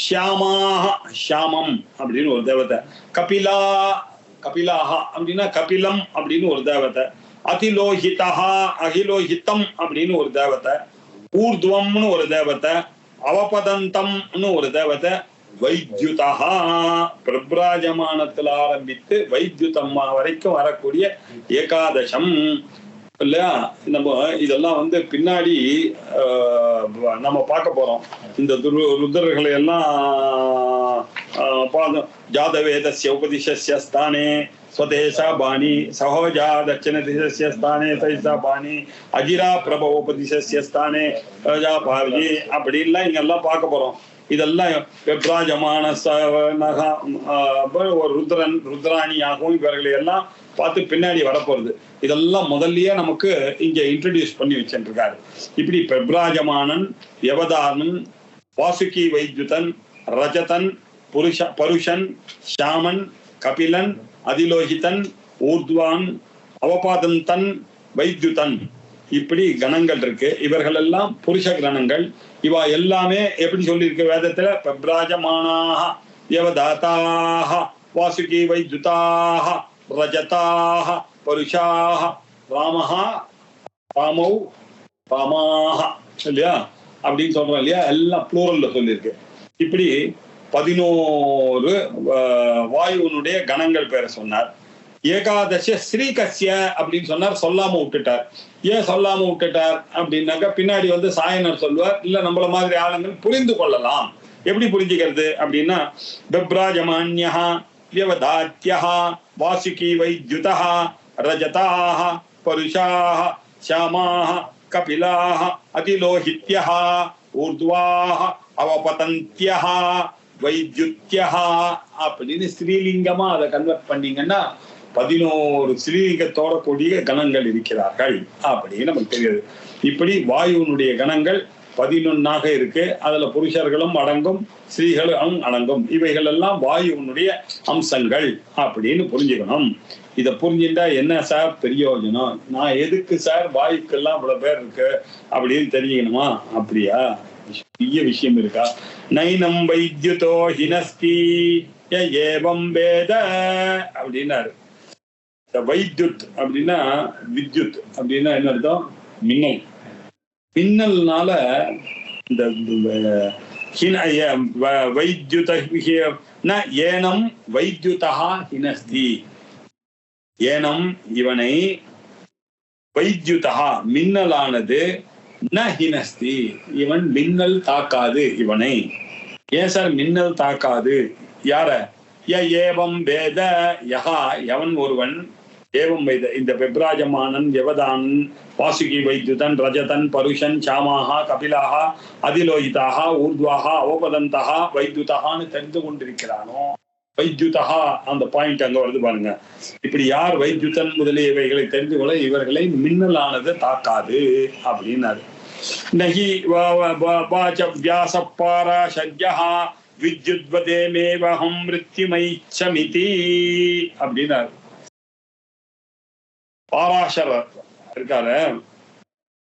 ஷியாமாக ஷியாமம் அப்படின்னு ஒரு தேவதை, கபிலாக அப்படின்னா கபிலம் அப்படின்னு ஒரு தேவதை, அதிலோஹிதா அகிலோஹிதம் அப்படின்னு ஒரு தேவதை, ஊர்துவம்னு ஒரு தேவதை, அவபதந்தம்னு ஒரு தேவதை, வைத்யுதா பிரப்ராஜமானத்தில் ஆரம்பித்து வைத்யுதம்மா வரைக்கும் வரக்கூடிய ஏகாதசம் இல்லையா. நம்ம இதெல்லாம் பின்னாடி நம்ம பார்க்க போறோம். இந்த ருத்ரர்களை எல்லாம் ஜாதவேதஸ்ய உபதிஷஸ்ய ஸ்தானே ஸ்வதேசா பாணி சகோஜா தட்சிண திசஸ்ய ஸ்தானே தைசா பாணி அஜிரா பிரபவோபதிஷஸ்ய ஸ்தானே பார்வி அப்படின்லாம் இங்க எல்லாம் பார்க்க போறோம். இதெல்லாம் வெப்ராஜமான ஒரு ருத்ராணியாகவும் இவர்களை எல்லாம் பார்த்து பின்னாடி வரப்போறது. இதெல்லாம் முதல்லயே நமக்கு இங்க இன்ட்ரடியூஸ் பண்ணி வச்சுருக்காரு. இப்படி பெப்ராஜமானன், யவதானன், வாசுகி வைத்யுதன், ரஜதன், பருஷன், ஷாமன், கபிலன், அதிலோகிதன், ஊர்துவான், அவபாதந்தன், வைத்யுதன், இப்படி கணங்கள் இருக்கு. இவர்கள் எல்லாம் புருஷ கணங்கள். இவா எல்லாமே எப்படி சொல்லியிருக்கு வேதத்துல? பெப்ராஜமானாக யவதாத்தாக வாசுகி வைத்யுதாக ரஜதாக பருஷாக ராமஹா ராமௌ ராமாக இல்லையா அப்படின்னு சொல்றோம் இல்லையா. எல்லாம் ப்ளூரல்ல சொல்லியிருக்கு. இப்படி 11 வாயுனுடைய கணங்கள் பேரை சொன்னார். ஏகாதச ஸ்ரீகஸ்ய அப்படின்னு சொன்னார், சொல்லாம விட்டுட்டார். ஏன் சொல்லாம விட்டுட்டார் அப்படின்னாக்கா பின்னாடி சாயனர் சொல்லுவார், இல்ல நம்மள மாதிரி ஆளுங்கள் புரிந்து கொள்ளலாம். எப்படி புரிஞ்சுக்கிறது அப்படின்னா, பெப்ராஜமான்யா வியவதாத்யா வாசுகி வைத்யுதா ரஜதாக பருஷாக ஷாமாக கபிலாக அதிலோஹித்யா ஊர்துவாக அவபதந்தியா வைத்யுத்யா அப்படின்னு ஸ்ரீலிங்கமா அதை கன்வெர்ட் பண்ணீங்கன்னா 11 ஸ்ரீலிங்கத்தோட கூடிய கணங்கள் இருக்கிறார்கள் அப்படின்னு நமக்கு தெரியுது. இப்படி வாயுனுடைய கணங்கள் 11 இருக்கு. அதுல புருஷர்களும் அடங்கும், ஸ்ரீகளும் அடங்கும். இவைகள் எல்லாம் வாயுனுடைய அம்சங்கள் அப்படின்னு புரிஞ்சுக்கணும். இதை புரிஞ்சுட்டா என்ன சார் பிரயோஜனம்? நான் எதுக்கு சார் வாயுக்கெல்லாம் இவ்வளவு பேர் இருக்கு அப்படின்னு தெரிஞ்சுக்கணுமா? அப்படியா, பெரிய விஷயம் இருக்கா? நைனம் வைத்யுதோ ஹினஸ்தி ஏவம் வேத அப்படின்னாரு. வைத்யுத் அப்படின்னா வித்யுத் அப்படின்னா என்ன அர்த்தம்? மின்னல். மின்னல்னால இந்த வைத்யுத ஏனம் வைத்யுதா ஹினஸ்தி, ஏனம் இவனை, வைத்யுதா மின்னலானது, ந ஹினஸ்தி இவன் மின்னல் தாக்காது இவனை. ஏன் சார் மின்னல் தாக்காது? யார? ஏவம் வேத யஹா எவன் ஒருவன், ஏவம் வைத இந்த பெப்ராஜமானன் யவதானன் வாசுகி வைத்யுதன் ரஜதன் பருஷன் சாமாகா கபிலாகா அதிலோகிதாக ஊர்துவாகா அவபதந்தகா வைத்யுதகான்னு தெரிந்து கொண்டிருக்கிறானோ, வைத்யுதா அந்த பாயிண்ட் அங்க வருது பாருங்க. இப்படி யார் வைத்யுதன் முதலியவைகளை தெரிந்து கொள்ள இவர்களை மின்னலானது தாக்காது அப்படின்னாரு. நஹி வியாசப்பாராஷர்யா வித்யுத்வதேமேவஹம் மிருத்யுமைச்சமிதி அப்படின்னாரு. பாராசரர் இருக்காரு.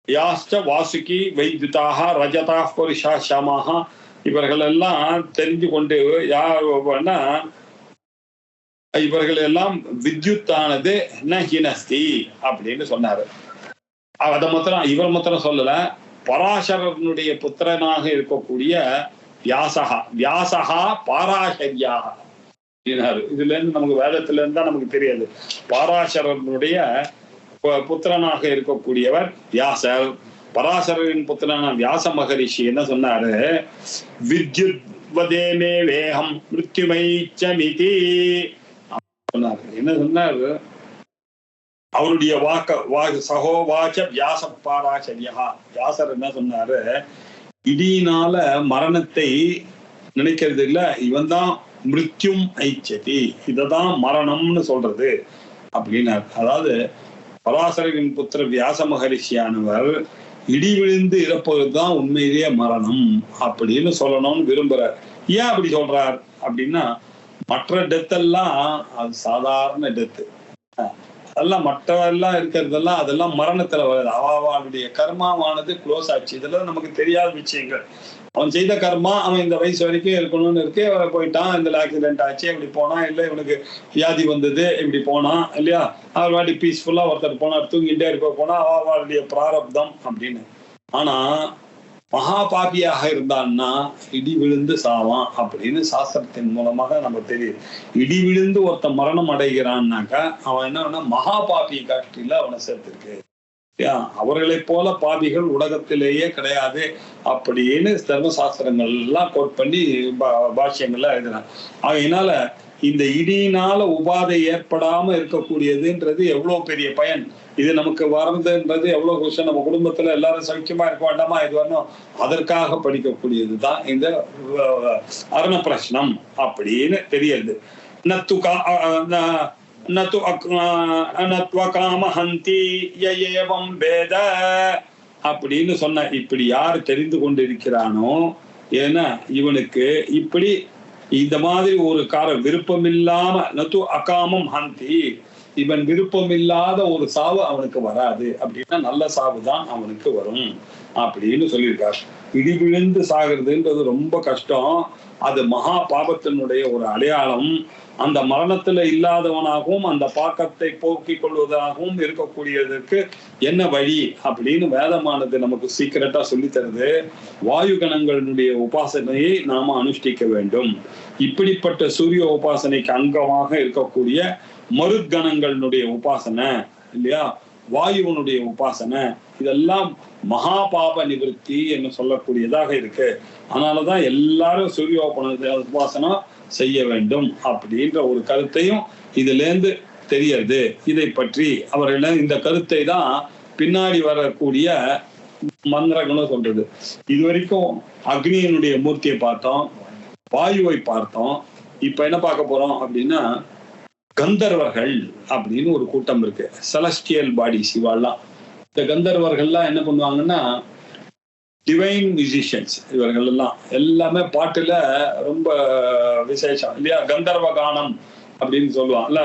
யாஸ்ட வாசுகி வைத்யுதாக ரஜதா புருஷா ஷாமாக இவர்கள் எல்லாம் தெரிஞ்சு கொண்டு யாருன்னா இவர்கள் எல்லாம் வித்யுத்தானது ஹினஸ்தி அப்படின்னு சொன்னாரு. அதை மாத்திரம் இவர் மாத்திரம் சொல்லல, பராசரனுடைய புத்திரனாக இருக்கக்கூடிய வியாசகா பாராசரியாக அப்படின்னாரு. இதுல இருந்து நமக்கு வேதத்துல இருந்து தான் நமக்கு தெரியாது. பாராசரனுடைய புத்திரனாக இருக்கக்கூடியவர் வியாசர். பராசரின் புத்திரனான வியாச மகரிஷி என்ன சொன்னாரு? வித்யுத் வதேமே வேகம் மிருத்யுமைச்சமிதி சொன்னாரு. என்ன சொன்னாரு? அவருடைய சகோவாச்ச வியாச பாராசரியா. வியாசர் என்ன சொன்னாரு? இடியினால மரணத்தை நினைக்கிறது இல்ல, இவன் தான் மிருத்யும் ஐச்சதி, இததான் மரணம்னு சொல்றது அப்படின்னாரு. அதாவது பராசரின் புத்திர வியாச மகரிஷியானவர் இடி விழுந்து இறப்பதுதான் உண்மையிலேயே மரணம் அப்படின்னு சொல்லணும்னு விரும்புறார். ஏன் அப்படி சொல்றார் அப்படின்னா, மற்ற டெத் எல்லாம் அது சாதாரண டெத்து, அதெல்லாம் மற்றவெல்லாம் இருக்கிறதெல்லாம் அதெல்லாம் மரணத்துல வருது. அவளுடைய கர்மாவானது க்ளோஸ் ஆச்சு. இதெல்லாம் நமக்கு தெரியாத விஷயங்கள். அவன் செய்த கர்மா, அவன் இந்த வயசு வரைக்கும் இருக்கணும்னு இருக்கு, அவரை போயிட்டான், இந்த ஆக்சிடென்ட் ஆச்சு, இப்படி போனா, இல்லை இவனுக்கு வியாதி வந்தது, இப்படி போனான் இல்லையா, அவர் வாட்டி பீஸ்ஃபுல்லா ஒருத்தர் போனார், தூங்கிட்டே இருக்க போனா அவளுடைய பிராரப்தம் அப்படின்னு. ஆனா மகா பாபியாக இருந்தான்னா இடி விழுந்து சாவான் அப்படின்னு சாஸ்திரத்தின் மூலமாக நம்ம தெரியுது. இடி விழுந்து ஒருத்த மரணம் அடைகிறான்னாக்கா அவன் என்ன மகா பாபி காட்டில அவனை சேர்த்திருக்கு. அவர்களை போல பாபிகள் உலகத்திலேயே கிடையாது அப்படின்னு தர்மசாஸ்திரங்கள் எல்லாம் கோட் பண்ணி பாஷ்யங்கள்ல எழுதுறாங்க. அதனால இந்த இடியினால உபாதை ஏற்படாம இருக்கக்கூடியதுன்றது எவ்வளவு பெரிய பயன். இது நமக்கு வர்றதுன்றது எவ்வளவு விஷயம். நம்ம குடும்பத்துல எல்லாரும் சௌக்கியமா இருக்க வேண்டாமா, இது வரணும், அதற்காக படிக்கக்கூடியதுதான் இந்த அருண பிரஷ்னம் அப்படின்னு தெரியுது. அப்படின்னு சொன்ன இப்படி யார் தெரிந்து கொண்டிருக்கிறானோ, ஏன்னா இவனுக்கு இப்படி இந்த மாதிரி ஒரு விருப்பம் இல்லாம நத்து அகாமம் ஹந்தி, இவன் விருப்பம் இல்லாத ஒரு சாவு அவனுக்கு வராது அப்படின்னா நல்ல சாவு தான் அவனுக்கு வரும் அப்படின்னு சொல்லியிருக்காரு. இடி விழுந்து சாகிறதுன்றது ரொம்ப கஷ்டம். அது மகா பாபத்தினுடைய ஒரு அடையாளம். அந்த மரணத்துல இல்லாதவனாகவும் அந்த பாக்கத்தை போக்கிக் கொள்வதாகவும் இருக்கக்கூடியதற்கு என்ன வழி அப்படின்னு வேதமானது நமக்கு சீக்கிரட்டா சொல்லி தருது. வாயு கணங்களுடைய உபாசனையை நாம அனுஷ்டிக்க வேண்டும். இப்படிப்பட்ட சூரிய உபாசனைக்கு அங்கமாக இருக்கக்கூடிய மருத்கணங்களுடைய உபாசனை இல்லையா, வாயுவனுடைய உபாசனை, இதெல்லாம் மகா பாப நிவர்த்தி என்று சொல்லக்கூடியதாக இருக்கு. அதனாலதான் எல்லாரும் சூரிய உபாசனை செய்ய வேண்டும் அப்படின்ற ஒரு கருத்தையும் இதுல இருந்து தெரியறது. இதை பற்றி அவர்கள் இந்த கருத்தை தான் பின்னாடி வரக்கூடிய மந்திரங்களும் சொல்றது. இது வரைக்கும் அக்னியினுடைய மூர்த்தியை பார்த்தோம், வாயுவை பார்த்தோம். இப்ப என்ன பார்க்க போறோம் அப்படின்னா, கந்தர்வர்கள் அப்படின்னு ஒரு கூட்டம் இருக்கு, செலஸ்டியல் பாடிஸ். இவாள்லாம் இந்த கந்தர்வர்கள்லாம் என்ன பண்ணுவாங்கன்னா டிவைன் மியூசிஷியன்ஸ். இவர்கள் எல்லாம் எல்லாமே பாட்டுல ரொம்ப விசேஷம் இல்லையா. கந்தர்வ கானம் அப்படின்னு சொல்லுவான் இல்ல,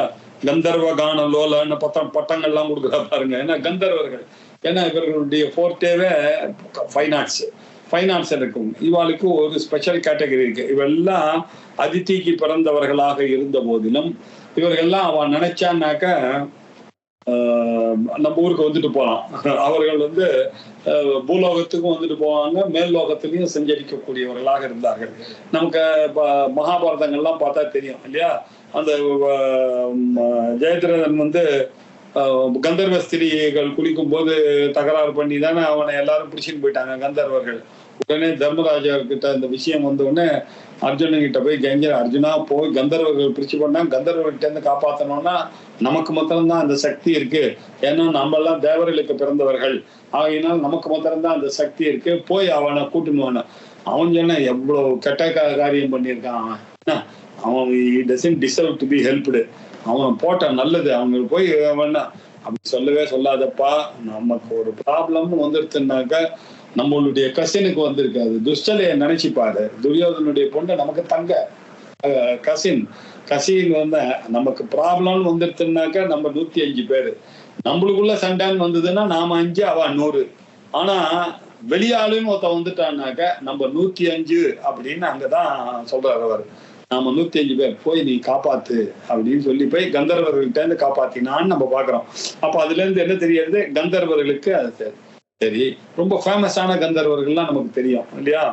கந்தர்வ கான லோலன்னு பட்டங்கள்லாம் கொடுக்குறா பாருங்க. ஏன்னா கந்தர்வர்கள், ஏன்னா இவர்களுடைய ஃபோர்ட்டேவே ஃபைன் ஆர்ட்ஸ் இருக்கும். இவாளுக்கு ஒரு ஸ்பெஷல் கேட்டகரி இருக்கு. இவெல்லாம் அதித்திக்கு பிறந்தவர்களாக இருந்த போதிலும் இவர்கள்லாம் அவன் நினைச்சான்னாக்க நம்ம ஊருக்கு வந்துட்டு போலாம். அவர்கள் பூலோகத்துக்கும் வந்துட்டு போவாங்க, மேல் லோகத்திலையும் செஞ்சரிக்கக்கூடியவர்களாக இருந்தார்கள். நமக்கு மகாபாரதங்கள்லாம் பார்த்தா தெரியும் இல்லையா. அந்த ஜெயத்ரதன் கந்தர்வ ஸ்திரீகள் குளிக்கும் போது தகராறு பண்ணி தானே அவனை எல்லாரும் பிடிச்சின்னு போயிட்டாங்க கந்தர்வர்கள். உடனே தர்மராஜர்கிட்ட இந்த விஷயம் உடனே அர்ஜுனன் கிட்ட போய் கெஞ்சர், அர்ஜுனா போய் கந்தர்வர்கள் பிரிச்சு பண்ணா கந்தர்வர்கிட்ட இருந்து காப்பாற்றணும்னா நமக்கு மாத்திரம்தான் அந்த சக்தி இருக்கு. ஏன்னா நம்ம எல்லாம் தேவர்களுக்கு பிறந்தவர்கள், ஆகையினால் நமக்கு மாத்திரம்தான் அந்த சக்தி இருக்கு, போய் அவனை கூட்டணுவான. அவன் சொன்ன எவ்வளவு கெட்ட காரியம் பண்ணியிருக்கான் அவன் doesn't deserve to be helped. அவன் போட்ட நல்லது அவங்க போய் அவன் அப்படி சொல்லவே சொல்லாதப்பா. நமக்கு ஒரு ப்ராப்ளம் வந்துருச்சுனாக்க நம்மளுடைய கசினுக்கு வந்திருக்காது. துஷ்டலைய நினைச்சுப்பாரு. துரியோதனுடைய பொண்ணு நமக்கு தங்க கசின் நமக்கு ப்ராப்ளம்னு வந்துருச்சுனாக்க நம்ம 105 பேரு. நம்மளுக்குள்ள சண்டைன்னு வந்ததுன்னா நாம 5 அவ 100. ஆனா வெளியாளுன்னு ஒருத்த வந்துட்டான்னாக்க நம்ம 105 அப்படின்னு அங்கதான் சொல்றாரு அவர். நாம 105 பேர் போய் நீ காப்பாத்து அப்படின்னு சொல்லி போய் கந்தர்வர்கள்ட்ட இருந்து காப்பாத்தினான்னு நம்ம பாக்குறோம். அப்ப அதுல இருந்து என்ன தெரியறது, கந்தர்வர்களுக்கு அது சரி. ரொம்ப ஃபேமஸான கந்தர்வர்கள்லாம் நமக்கு தெரியும் இல்லையா.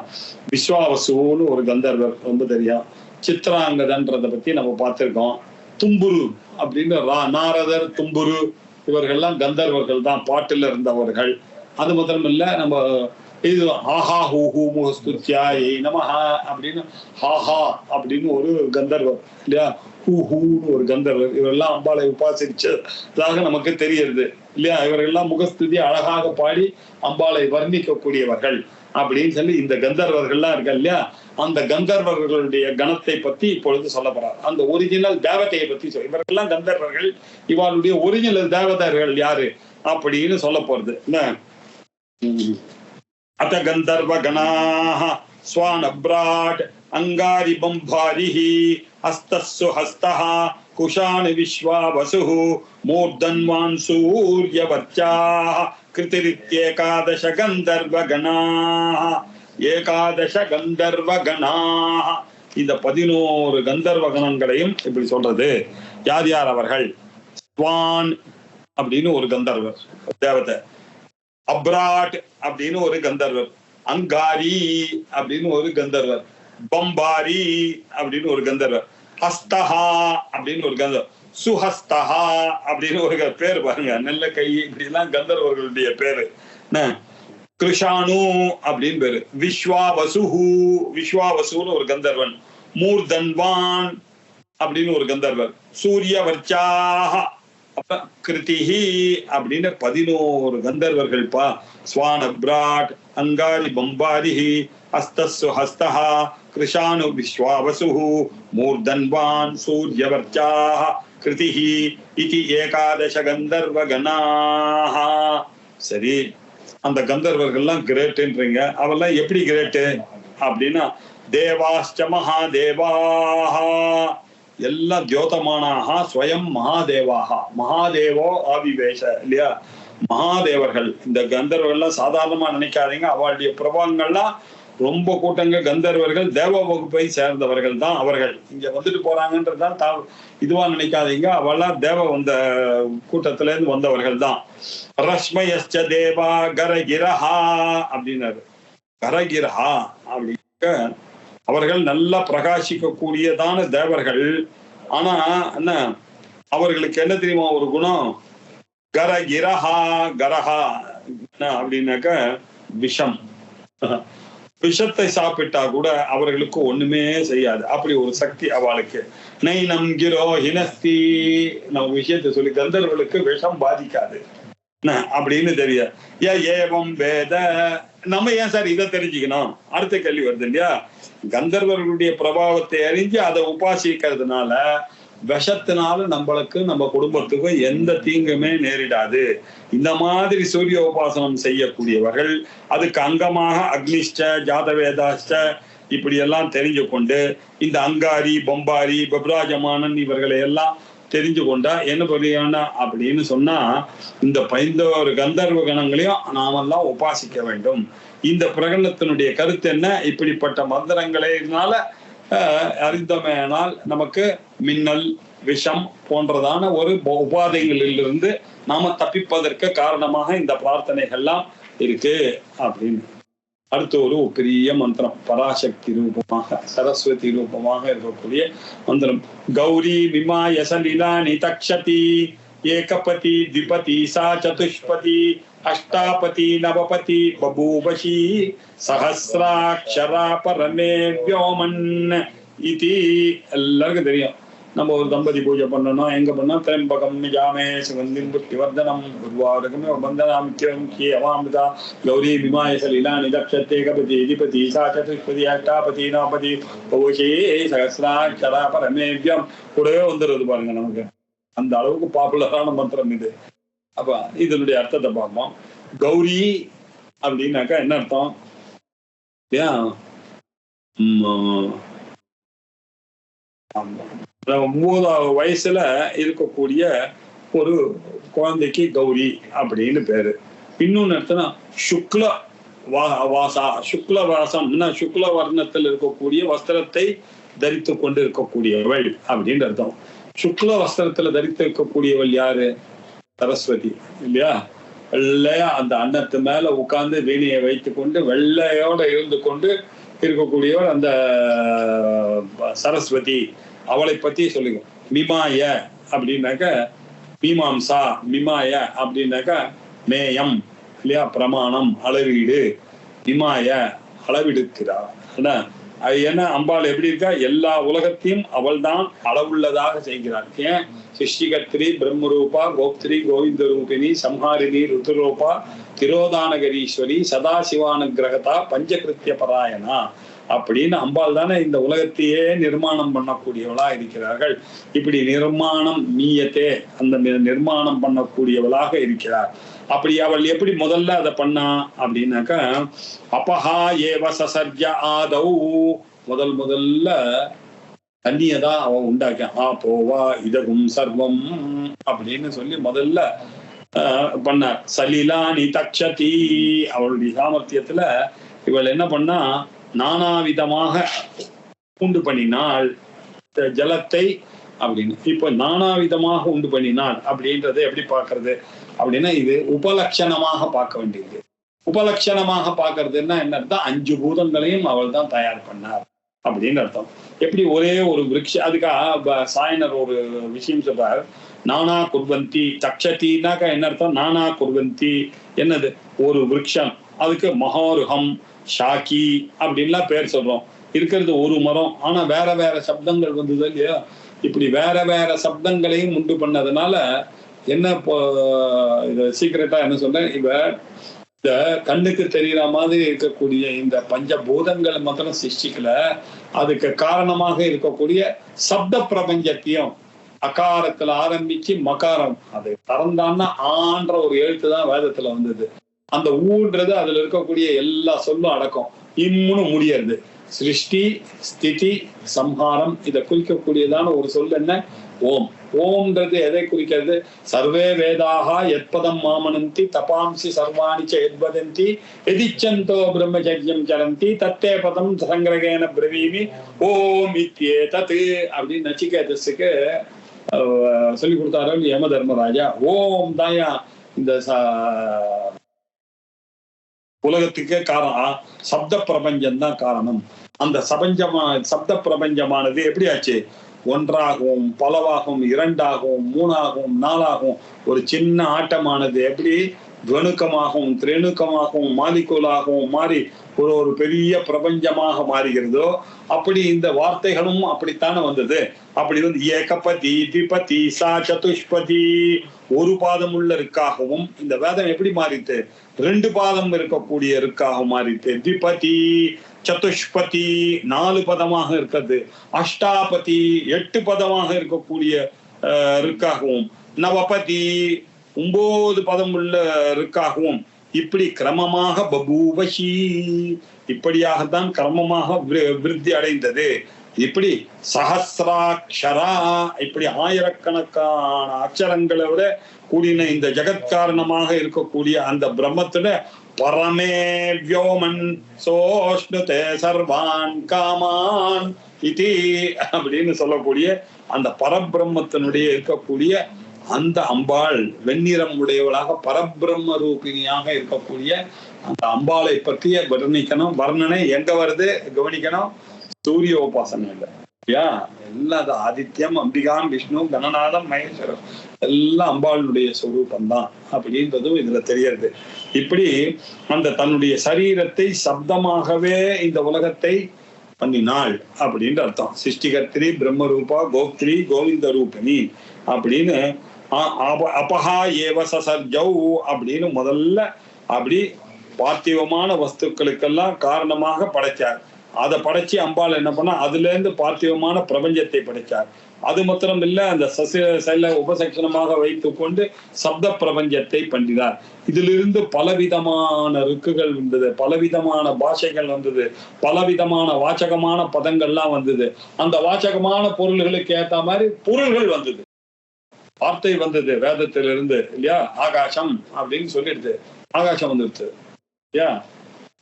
விஸ்வாவசுன்னு ஒரு கந்தர்வர் ரொம்ப தெரியும். சித்ராங்கதன்றத பத்தி நம்ம பார்த்திருக்கோம். தும்புரு அப்படின்னு நாரதர், தும்புரு இவர்கள்லாம் கந்தர்வர்கள் தான், பாட்டுல இருந்தவர்கள். அது மாத்திரம் இல்ல, நம்ம இது ஆஹா ஹூ ஹூ முகஸ்துத்யாய் நமஹா அப்படின்னு ஹாஹா அப்படின்னு ஒரு கந்தர்வர் இல்லையா, ஹூ ஹூன்னு ஒரு கந்தர்வர். இவரெல்லாம் அம்பாளை உபாசிச்சதாக நமக்கு தெரியுது இல்லையா. இவர்கள்லாம் முகஸ்துதி அழகாக பாடி அம்பாளை வர்ணிக்கக்கூடியவர்கள் அப்படின்னு சொல்லி இந்த கந்தர்வர்கள்லாம் இருக்க இல்லையா. அந்த கந்தர்வர்களுடைய கணத்தை பத்தி இப்பொழுது சொல்ல போறார். அந்த ஒரிஜினல் தேவதையை பத்தி இவர்கள்லாம் கந்தர்வர்கள், இவளுடைய ஒரிஜினல் தேவதர்கள் யாரு அப்படின்னு சொல்ல போறது என்ன. அத கந்தர்வ கணாஹ ஸ்வானப்ராட் அங்காரி பம்பாரிஹி ஹஸ்தஸ்ஸு ஹஸ்தஹ குஷான் விஸ்வாவசுஹு மூர்தன்வான் சூர்யவர்ச்சாஹ கிருதிரித்யேகாதச கந்தர்வ கணாஹ. ஏகாதச கந்தர்வ கணாஹ, இந்த 11 கந்தர்வ கணங்களையும் இப்படி சொல்றது. யார் யார் அவர்கள்? ஸ்வான் அப்படின்னு ஒரு கந்தர்வர் தேவதை, அப்ராட் அப்படின்னு ஒரு கந்தர்வர், அங்காரி அப்படின்னு ஒரு கந்தர்வர், பம்பாரி அப்படின்னு ஒரு கந்தர்வர், ஹஸ்தஹா அப்படின்னு ஒரு கந்தர்வர், சுஹஸ்தஹா அப்படின்னு ஒரு பேர் பாருங்க, நல்ல கை, இப்படி எல்லாம் கந்தர்வர்களுடைய பேரு. கிருஷானு அப்படின்னு பேரு, விஸ்வாவசுஹு விஸ்வாவசுன்னு ஒரு கந்தர்வன், மூர்தன்வான் அப்படின்னு ஒரு கந்தர்வர், சூரியவர்ச்சாஹ, கிருதிஹி அப்படின்னு 11 கந்தர்வர்கள் பா. ஸ்வானப்ராட் அங்காரி பம்பாரிஹி ஹஸ்தஸ்ஸு ஹஸ்தஹா கிருஷானு விஸ்வாவசுஹு மூர்தன்வான் சூர்யவர்ச்சாஹ கிருதிஹி இதி ஏகாதச கந்தர்வ கணாஹ. சரி, அந்த கந்தர்வர்கள்லாம் கிரேட்டுன்றீங்க. அவெல்லாம் எப்படி கிரேட்டு அப்படின்னா, தேவாஸ்ச மகாதேவாஹ, எல்லாம் தியோதமானாக ஸ்வயம் மகாதேவாக, மகாதேவோ ஆவிவேஷ இல்லையா. மகாதேவர்கள் இந்த கந்தர்வர்கள்லாம் சாதாரணமா நினைக்காதீங்க. அவளுடைய பிரபாவங்கள்லாம் ரொம்ப கூட்டங்க. கந்தர்வர்கள் தேவ வகுப்பை சேர்ந்தவர்கள் தான் அவர்கள். இங்க வந்துட்டு போறாங்கன்றதுதான் இதுவா நினைக்காதீங்க. அவெல்லாம் தேவ வந்த கூட்டத்துல இருந்து வந்தவர்கள் தான். ரஷ்மயஸ்ச தேவா கரகிரஹா அப்படின்னாரு. கரகிரஹா அப்படிங்க அவர்கள் நல்லா பிரகாசிக்க கூடியதான தேவர்கள். ஆனா என்ன, அவர்களுக்கு என்ன தெரியுமா ஒரு குணம்? கரகிரஹா, கரஹா என்ன அப்படின்னாக்க விஷம். விஷத்தை சாப்பிட்டா கூட அவர்களுக்கு ஒண்ணுமே செய்யாது. அப்படி ஒரு சக்தி அவளுக்கு. நைனம் கிரோ ஹினஸ்தி, நம்ம விஷயத்தை சொல்லி கந்தர்வர்களுக்கு விஷம் பாதிக்காது அப்படின்னு தெரிய. ஏவம் வேத, நம்ம ஏன் சார் இதை தெரிஞ்சுக்கணும்? அடுத்த கேள்வி வருது இல்லையா. கந்தர்வர்களுடைய பிரபாவத்தை அறிஞ்சு அதை உபாசிக்கிறதுனால விஷத்தினால நம்மளுக்கு நம்ம குடும்பத்துக்கும் எந்த தீங்குமே நேரிடாது. இந்த மாதிரி சூரிய உபாசனம் செய்யக்கூடியவர்கள், அதுக்கு அங்கமாக அக்னிஷ்ட ஜாதவேதாஷ்ட இப்படி எல்லாம் தெரிஞ்சு கொண்டு, இந்த அங்காரி பம்பாரி பப்ராஜமானன் இவர்களை எல்லாம் தெரிஞ்சு கொண்டா என்ன பண்ணுவானா அப்படின்னு சொன்னா, இந்த 11 கந்தர்வ கணங்களையும் நாமெல்லாம் உபாசிக்க வேண்டும். இந்த பிரகடனத்தினுடைய கருத்து என்ன? இப்படிப்பட்ட மந்திரங்களினால அறிந்தமையானால் நமக்கு மின்னல், விஷம் போன்றதான ஒரு உபாதைகளிலிருந்து நாம தப்பிப்பதற்கு காரணமாக இந்த பிரார்த்தனைகள்லாம் இருக்கு அப்படின்னு. அடுத்து ஒரு பெரிய மந்திரம், பராசக்தி ரூபமாக சரஸ்வதி ரூபமாக இருக்கக்கூடிய மந்திரம். கௌரி விமாய சலிலானி தக்ஷதி ஏகபதி திபதி சா சதுஷ்பதி அஷ்டாபதி நவபதி பபூவசி சஹஸ்ராட்சரா பரமே வியோமன் இதி. எல்லாருக்கும் தெரியும். நம்ம ஒரு தம்பதி பூஜை பண்ணணும், எங்க பண்ணா திரம்பகம் நிஜாமே சுகந்தின் புத்திவர்தனம் குருவாருகமே வந்தனாம் அவாமிதா கௌரி விமாய சலிலானி தக்ஷத்தே கபதி அதிபதி சா சதுஷ்பதி அஷ்டாபதி நவபதி பபூவசி சஹஸ்ராட்சரா பரமேவ்யம் கூடவே வந்துடுறது பாருங்க. நமக்கு அந்த அளவுக்கு பாப்புலரான மந்திரம் இது. அப்ப இதனுடைய அர்த்தத்தை பார்ப்போம். கௌரி அப்படின்னாக்கா என்ன அர்த்தம்? 9வது வயசுல இருக்கக்கூடிய ஒரு குழந்தைக்கு கௌரி அப்படின்னு பேரு. இன்னொன்னு அர்த்தம்னா சுக்ல வாசா சுக்லவாசம்னா சுக்ல வர்ணத்தில் இருக்கக்கூடிய வஸ்திரத்தை தரித்து கொண்டு இருக்கக்கூடியவள் அப்படின்னு அர்த்தம். சுக்ல வஸ்திரத்துல தரித்து இருக்கக்கூடியவள் யாரு? சரஸ்வதி இல்லையா? வெள்ளையா அந்த அன்னத்து மேல உட்கார்ந்து வீணையை வைத்து கொண்டு வெள்ளையோட இருந்து கொண்டு இருக்கக்கூடியவள் அந்த சரஸ்வதி. அவளை பத்தி சொல்லுங்க. மிமாய அப்படின்னாக்க மீமாம்சா, மிமாய அப்படின்னாக்க மேயம் இல்லையா, பிரமாணம், அளவீடு. மிமாய அளவிடுக்கிறார். அது என்ன, அம்பாள் எப்படி இருக்கா? எல்லா உலகத்தையும் அவள் தான் அளவுள்ளதாக செய்கிறார். ஏன்? சிருஷ்டிகர்த்திரி பிரம்மரூபா கோப்திரி கோவிந்த ரூபிணி சம்ஹாரிணி ருதுரூபா திரோதானகரீஸ்வரி சதாசிவானுகிரகதா பஞ்சகிருத்திய பராயணா அப்படின்னு அம்பாள் தானே இந்த உலகத்தையே நிர்மாணம் பண்ணக்கூடியவளா இருக்கிறார்கள். இப்படி நிர்மாணம் நீயத்தே, அந்த நிர்மாணம் பண்ணக்கூடியவளாக இருக்கிறார். அப்படி அவள் எப்படி முதல்ல அதை பண்ணா அப்படின்னாக்க அபஹா ஏவ சசர்ஜ ஆதௌ, முதல்ல தண்ணியதான் அவன் உண்டாக்க. போவா இதகும் சர்வம் அப்படின்னு சொல்லி முதல்ல பண்ணார். சலிலானி தக்ஷதி, அவளுடைய சாமர்த்தியத்துல இவள் என்ன பண்ணா, நானாவிதமாக உண்டு பண்ணினாள் ஜலத்தை அப்படின்னு. இப்ப நானாவிதமாக உண்டு பண்ணினாள் அப்படின்றத எப்படி பாக்குறது அப்படின்னா, இது உபலட்சணமாக பார்க்க வேண்டியது. உபலட்சணமாக பார்க்கறதுன்னா என்ன அர்த்தம்? 5 பூதங்களையும் அவள் தான் தயார் பண்ணார் அப்படின்னு அர்த்தம். எப்படி ஒரே ஒரு விருட்சம், அதுக்காக சாயனர் ஒரு விஷயம் சொல்றார். நானா குர்வந்தி தக்ஷத்தினாக்கா என்ன அர்த்தம்? நானா குர்வந்தி என்னது? ஒரு விருட்சம், அதுக்கு மகோருகம் ஷாக்கி அப்படின்லாம் பேர் சொல்றோம். இருக்கிறது ஒரு மரம், ஆனா வேற வேற சப்தங்கள் வந்தது இல்லையா? இப்படி வேற வேற சப்தங்களையும் உண்டு பண்ணதுனால என்ன சீக்கிரட்டா என்ன சொல்றேன், இப்ப இந்த கண்ணுக்கு தெரியற மாதிரி இருக்கக்கூடிய இந்த பஞ்சபூதங்களை மாத்திரம் சிருஷ்டிக்கல, அதுக்கு காரணமாக இருக்கக்கூடிய சப்த பிரபஞ்சத்தையும் அகாரத்துல ஆரம்பிச்சு மகாரம் அது திறந்தான்னா ஆன்ற ஒரு எழுத்து தான் வேதத்துல வந்தது. அந்த ஊன்றது அதுல இருக்கக்கூடிய எல்லா சொல்லும் அடக்கம். இம்முன்னு முடியறது. சிருஷ்டி ஸ்திதி சம்ஹாரம் இதை குறிக்கக்கூடியதான ஒரு சொல் என்ன? ஓம். ஓம்ன்றது எதை குறிக்கிறது? சர்வே வேதாக எத்பதம் மாமனந்தி தபாம்சி சர்வாணி எத்வதந்தி எதிச்சந்தோ பிரம்மச்சரியம் சரந்தி தத்தே பதம் சங்கிரகேன பிரவீமி ஓம் இத்யேதத் அப்படின்னு நச்சிகேதஸுக்கு சொல்லி கொடுத்தாரு யம தர்மராஜா. ஓம் தாயா இந்த உலகத்துக்கே காரணம், சப்த பிரபஞ்சம் தான் காரணம். அந்த சப்த பிரபஞ்சமானது எப்படி ஆச்சு? ஒன்றாகவும் பலவாகவும் 2ஆகவும் 3ஆகவும் 4ஆகவும் ஒரு சின்ன ஆட்டமானது எப்படி துவனுக்கமாகவும் திரேணுக்கமாகவும் மாலிகூலாகவும் மாறி ஒரு பெரிய பிரபஞ்சமாக மாறுகிறதோ, அப்படி இந்த வார்த்தைகளும் அப்படித்தானே வந்தது. அப்படி வந்து ஏகபதி திபதி சா சதுஷ்பதி, ஒரு பாதம் உள்ள இருக்காகவும் இந்த வேதம் எப்படி மாறிட்டு 2 பாதம் இருக்கக்கூடிய இருக்காக மாறிட்டு. திபதி சதுஷ்பதி 4 பதமாக இருக்கிறது. அஷ்டாபதி 8 பதமாக இருக்கக்கூடிய இருக்காகவும், நவபதி 9 பதம் உள்ள இருக்காகவும், இப்படி கிரமமாக பபூவசி, இப்படியாகத்தான் கிரமமாக விருத்தி அடைந்தது. இப்படி சஹசிராட்சரா, இப்படி ஆயிரக்கணக்கான அக்ஷரங்களை விட கூடின இந்த ஜகத்காரணமாக இருக்கக்கூடிய அந்த பிரம்மத்துல பரமே வியோமன் சோஷ்ணுதே சர்வான் காமான் இதி அப்படின்னு சொல்லக்கூடிய அந்த பரபிரம்மத்தினுடைய இருக்கக்கூடிய அந்த அம்பாள் வெண்ணிறம் உடையவளாக பரபிரம்ம ரூபிணியாக இருக்கக்கூடிய அந்த அம்பாளை பற்றிய வர்ணிக்கணும். வர்ணனை எங்க வருது கவனிக்கணும். சூரிய உபாசனை இல்லை இல்லையா? எல்லாம் ஆதித்யம் அம்பிகாம் விஷ்ணு கணநாதம் மகேஸ்வரம் எல்லாம் அம்பாளுடைய சொரூபம் தான் அப்படின்றதும் இதுல தெரியறது. இப்படி அந்த தன்னுடைய சரீரத்தை சப்தமாகவே இந்த உலகத்தை பண்ணினாள் அப்படின்னு அர்த்தம். சிருஷ்டிகர்த்திரி பிரம்மரூபா கோப்திரி கோவிந்த ரூபிணி அப்படின்னு அபஹா ஏவ சசர்ஜௌ அப்படின்னு முதல்ல அப்படி பார்த்திவமான வஸ்துக்களுக்கெல்லாம் காரணமாக படைச்சார். அதை படைச்சு அம்பாள் என்ன பண்ணா, அதுல இருந்து பார்த்திவமான பிரபஞ்சத்தை படைச்சார். அது மாத்திரம் இல்ல, அந்த சைல உபசக்ஷணமாக வைத்து கொண்டு சப்த பிரபஞ்சத்தை பண்ணினார். இதிலிருந்து பலவிதமான ருக்குகள் வந்தது, பலவிதமான பாஷைகள் வந்தது, பலவிதமான வாச்சகமான பதங்கள்லாம் வந்தது. அந்த வாச்சகமான பொருள்களுக்கு ஏத்த மாதிரி பொருள்கள் வந்தது, வார்த்தை வந்தது வேதத்திலிருந்து இல்லையா? ஆகாசம் அப்படின்னு சொல்லிடுது, ஆகாசம் வந்துடுது இல்லையா?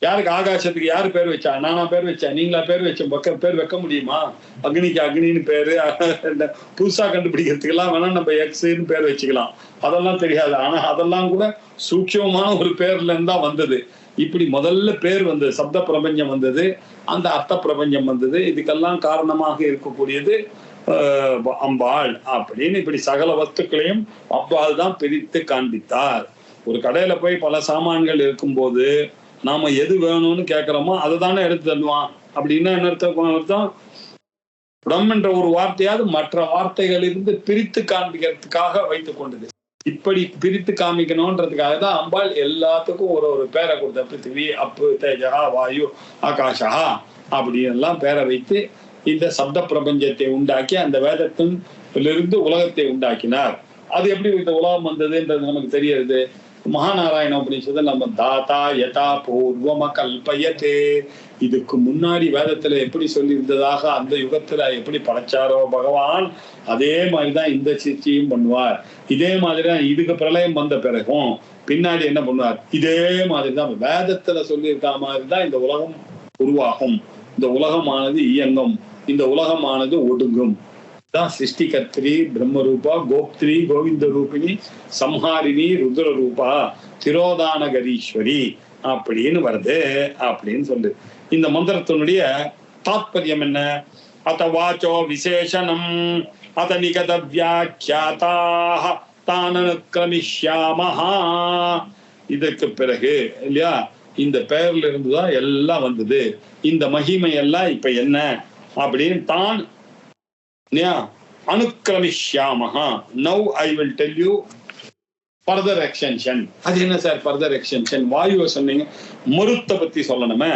யாருக்கு ஆகாசத்துக்கு யாரு பேர் வச்சா? நானா பேர் வச்சேன்? நீங்களா பேர் வச்ச? பேர் வைக்க முடியுமா? அக்னிக்கு அக்னின்னு பேரு. புதுசா கண்டுபிடிக்கிறதுக்கு எல்லாம் வேணா நம்ம எக்ஸ்ன்னு பேர் வச்சுக்கலாம். அதெல்லாம் தெரியாது. ஆனா அதெல்லாம் கூட சூட்சமான ஒரு பேர்ல இருந்தா வந்தது. இப்படி முதல்ல பேர் வந்தது, சப்த பிரபஞ்சம் வந்தது, அந்த அர்த்த பிரபஞ்சம் வந்தது. இதுக்கெல்லாம் காரணமாக இருக்கக்கூடியது அம்பாள் அப்படின்னு இப்படி சகல வஸ்துக்களையும் அம்பாள் தான் பிரித்து காண்பித்தார். ஒரு கடையில போய் பல சாமான்கள் இருக்கும்போது நாம எது வேணும்னு கேட்கிறோமோ அதை தானே எடுத்து தருவான். அப்படின்னா என்ன அர்த்தம்? புடம் என்ற ஒரு வார்த்தையாவது மற்ற வார்த்தைகளிலிருந்து பிரித்து காண்பிக்கிறதுக்காக வைத்துக் கொண்டது. இப்படி பிரித்து காமிக்கணும்ன்றதுக்காக தான் அம்பாள் எல்லாத்துக்கும் ஒரு ஒரு பேரை கொடுத்த. பிருத்திவி, அப்பு, தேஜகா, வாயு, ஆகாஷா அப்படின்னு எல்லாம் பேரை வைத்து இந்த சப்த பிரபஞ்சத்தை உண்டாக்கி அந்த வேதத்திலிருந்து உலகத்தை உண்டாக்கினார். அது எப்படி இந்த உலகம் வந்ததுன்றது நமக்கு தெரியாது. மகாநாராயண உபநிஷத்துல நம்ம தாத்தா யதா பூர்வம கல்பயத்தே, இதுக்கு முன்னாடி வேதத்துல எப்படி சொல்லி இருந்ததாக அந்த யுகத்துல எப்படி படைச்சாரோ பகவான், அதே மாதிரிதான் இந்த சிருஷ்டியும் பண்ணுவார். இதே மாதிரிதான் இதுக்கு பிரளயம் வந்த பிறகும் பின்னாடி என்ன பண்ணுவார், இதே மாதிரிதான் வேதத்துல சொல்லி இருக்க மாதிரிதான் இந்த உலகம் உருவாகும். இந்த உலகமானது இயங்கும், இந்த உலகமானது ஒடுங்கும். தான் சிருஷ்டிகர்த்திரி பிரம்மரூபா, கோப்திரி கோவிந்த ரூபிணி, சம்ஹாரிணி ருத்ர ரூபா, திரோதானகரீஸ்வரி அப்படின்னு வருது அப்படின்னு சொல்லு. இந்த மந்திரத்தினுடைய தாத்பரியம் என்ன? அத வாச்சோ விசேஷனம் அத நிகத வியாக்கியாதாக தானனுக்ரமிஷ்யாமஹா. இதற்கு பிறகு இல்லையா இந்த பெயர்ல இருந்துதான் எல்லாம் வந்தது. இந்த மகிமை எல்லாம் இப்ப என்ன அப்படின்னு தான் அனுக்கிரமிஷ்யாமஹா. Now I will tell you further extension. அது என்ன சார் ஃபர்தர் எக்ஸ்டென்ஷன்? வாயுவை சொன்னீங்க, மருத்தை பத்தி சொல்லணுமே.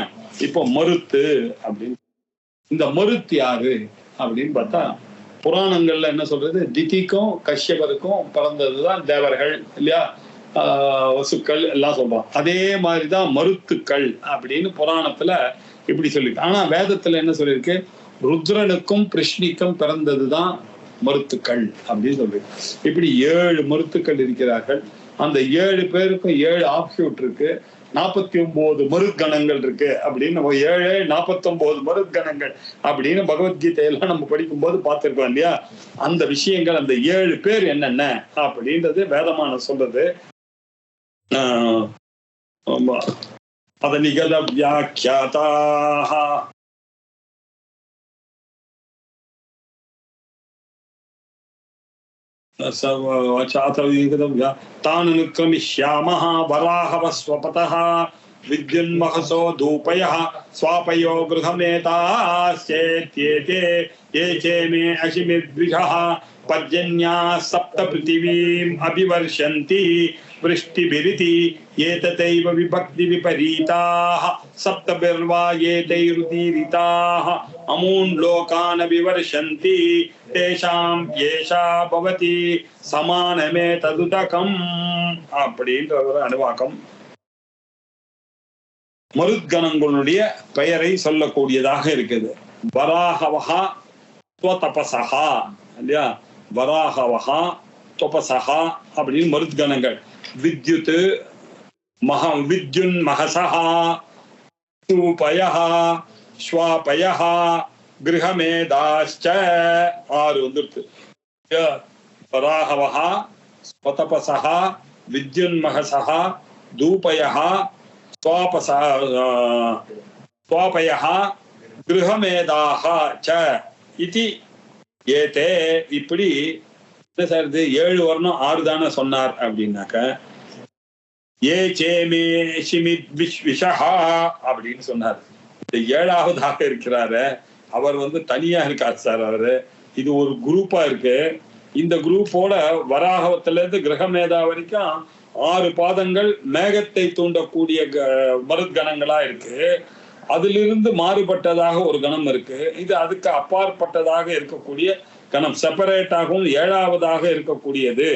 இப்போ மருத்து அப்படின்னு, இந்த மருத்து யாரு அப்படின்னு பார்த்தா புராணங்கள்ல என்ன சொல்றது, திதிக்கும் கஷ்யபருக்கும் பிறந்ததுதான் தேவர்கள் இல்லையா, வசுக்கள் எல்லாம் சொல்றோம். அதே மாதிரிதான் மருத்துக்கள் அப்படின்னு புராணத்துல இப்படி சொல்லிருக்கு. ஆனா வேதத்துல என்ன சொல்லியிருக்கு, ருத்ரனுக்கும் கிருஷ்ணிக்கும் பிறந்ததுதான் மருத்துக்கள் அப்படின்னு சொல்லிருக்கு. இப்படி 7 மருத்துக்கள் இருக்கிறார்கள். அந்த 7 பேருக்கும் 7 ஆப்ஷூட் இருக்கு, 49 மருத்கணங்கள் இருக்கு அப்படின்னு 7 49 மருத்கணங்கள் அப்படின்னு பகவத்கீதையெல்லாம் நம்ம படிக்கும்போது பார்த்திருக்கோம் இல்லையா. அந்த விஷயங்கள், அந்த 7 பேர் என்னென்ன அப்படின்றது வேதமான சொல்றது. அத நிகத வியாக்கியாதாக தானுக்ரமிஷ்யாமஹ வராஹவஸ்வபதஹ வித்யுன்மஹசோ தூபயஹ ஸ்வாபயோ கிருஹமேதாஸ்யேத்யேதே ஏசேமே அசிமித்விஷஹ பர்ஜன்யா சப்த பிருத்திவீம் அபிவர்ஷந்தி वृष्टिभिरिति एततैव विभक्ति विपरीताः सप्तभिर्वा एतैरुदीरिताः अमून् लोकान् विवर्षन्ति तेषां येषा भवति समानमेतदुदकम् அப்படின்ற ஒரு அனுவாக்கம் மருத்கணங்களுடைய பெயரை சொல்லக்கூடியதாக இருக்குது. வராஹவஹா ஸ்வதபஸஹா இல்லையா, வராஹவஹா தபஸஹா அப்படின்னு மருத்கணங்கள். வித்யுத் வித்யுன் மகசஹா தூபயஹ ஸ்வாபயஹ கிருஹமேதாஸ்ச 6 வந்துருது. வராஹவஹா ஸ்வதபஸஹா வித்யுன் மகசஹா தூபயஹ ஸ்வாபயஹ கிருஹமேதாஹ ச இதி ஏதே. இப்படி சார் இது 7 வர்ணம் 6 தானே சொன்னார் அப்படின்னாக்க, ஏ சேமே ஷிமித் விஸ்விஷஹா அப்படின்னு சொன்னார். இந்த 7ஆவதாக இருக்கிறாரு அவர் தனியா இருக்காரு சார். அவரு இது ஒரு குரூப்பா இருக்கு. இந்த குரூப்போட வராகவத்துல இருந்து கிரகமேதா வரைக்கும் 6 பாதங்கள் மேகத்தை தூண்டக்கூடிய மருத்கணங்களா இருக்கு. அதிலிருந்து மாறுபட்டதாக ஒரு கணம் இருக்கு. இது அதுக்கு அப்பாற்பட்டதாக இருக்கக்கூடிய கணம், செப்பரேட்டாகவும் 7ஆவதாக இருக்கக்கூடியது